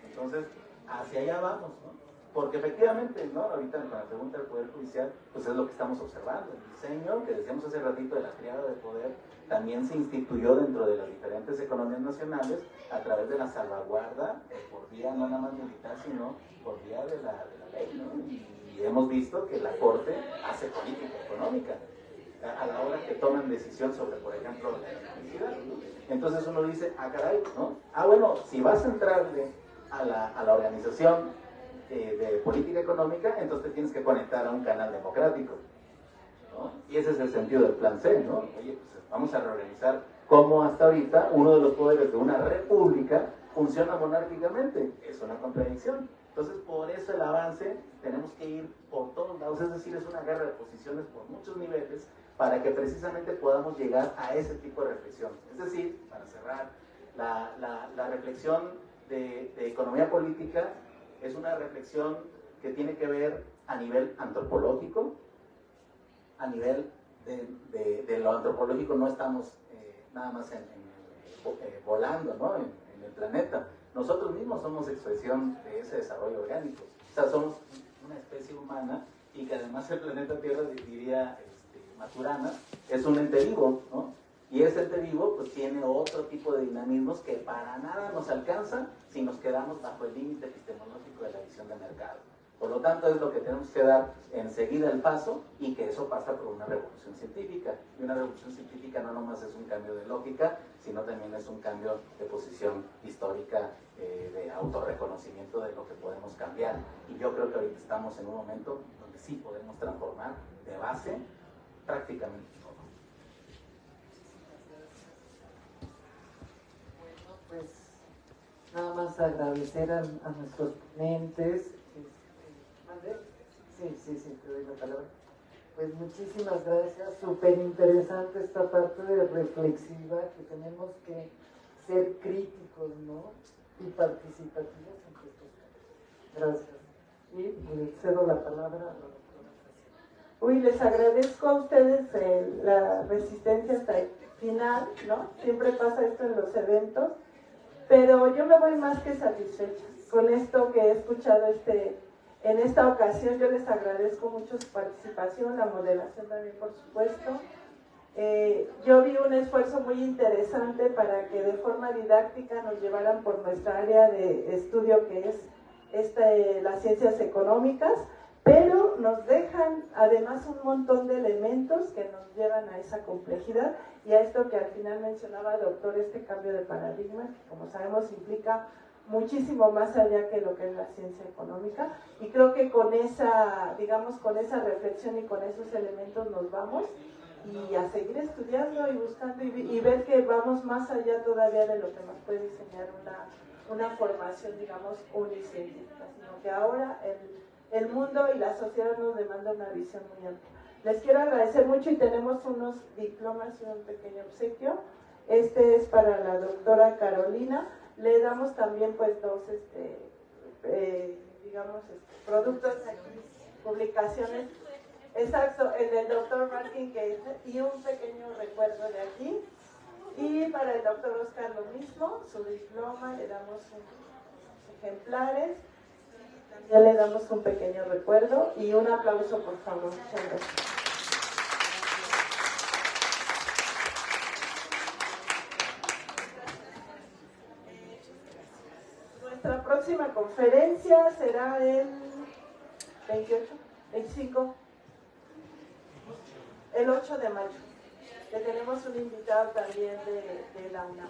Entonces, hacia allá vamos, ¿no? Porque efectivamente, ¿no? Ahorita con la pregunta del Poder Judicial, pues es lo que estamos observando. El diseño que decíamos hace ratito de la triada de poder también se instituyó dentro de las diferentes economías nacionales a través de la salvaguarda, por vía no nada más militar, sino por vía de la ley, ¿no? Y hemos visto que la Corte hace política económica a la hora que toman decisión sobre, por ejemplo, la electricidad, ¿no? Entonces uno dice, ah, caray, ¿no? Ah, bueno, si vas a entrarle a la organización de política económica, entonces te tienes que conectar a un canal democrático, ¿no? Y ese es el sentido del plan C, ¿no? Oye, pues vamos a reorganizar cómo hasta ahorita uno de los poderes de una república funciona monárquicamente. Es una contradicción. Entonces, por eso el avance tenemos que ir por todos lados, es decir, es una guerra de posiciones por muchos niveles para que precisamente podamos llegar a ese tipo de reflexión. Es decir, para cerrar, la reflexión de economía política es una reflexión que tiene que ver a nivel antropológico. A nivel de lo antropológico no estamos nada más volando, ¿no? en el planeta. Nosotros mismos somos expresión de ese desarrollo orgánico. O sea, somos una especie humana y que además el planeta Tierra, diría Maturana, es un ente vivo, ¿no? Y ese ente vivo pues tiene otro tipo de dinamismos que para nada nos alcanzan si nos quedamos bajo el límite epistemológico de la visión de mercado. Por lo tanto, es lo que tenemos que dar enseguida el paso, y que eso pasa por una revolución científica. Y una revolución científica no nomás es un cambio de lógica, sino también es un cambio de posición histórica, de autorreconocimiento de lo que podemos cambiar. Y yo creo que ahorita estamos en un momento donde sí podemos transformar de base prácticamente todo. Bueno, pues nada más agradecer a nuestros ponentes. Sí, te doy la palabra. Pues muchísimas gracias, súper interesante esta parte de reflexiva, que tenemos que ser críticos, ¿no? Y participativos en estos casos. Gracias. Y le cedo la palabra a la doctora. Uy, les agradezco a ustedes la resistencia hasta el final, ¿no? Siempre pasa esto en los eventos, pero yo me voy más que satisfecha con esto que he escuchado en esta ocasión. Yo les agradezco mucho su participación, la moderación también, por supuesto. Yo vi un esfuerzo muy interesante para que de forma didáctica nos llevaran por nuestra área de estudio, que es las ciencias económicas, pero nos dejan además un montón de elementos que nos llevan a esa complejidad y a esto que al final mencionaba el doctor, este cambio de paradigma, que como sabemos implica muchísimo más allá que lo que es la ciencia económica. Y creo que con esa, digamos, con esa reflexión y con esos elementos nos vamos, y a seguir estudiando y buscando y ver que vamos más allá todavía de lo que nos puede enseñar una formación, digamos, unicientífica, sino que ahora el mundo y la sociedad nos demanda una visión muy amplia. Les quiero agradecer mucho y tenemos unos diplomas y un pequeño obsequio. Este es para la doctora Carolina. Le damos también pues dos productos aquí, publicaciones. Exacto, el del doctor Martin y un pequeño recuerdo de aquí. Y para el doctor Oscar lo mismo, su diploma, le damos unos ejemplares. Ya le damos un pequeño recuerdo y un aplauso, por favor. Muchas gracias. Nuestra próxima conferencia será el 28, 25, el 8 de mayo. Le tenemos un invitado también de la UNAM.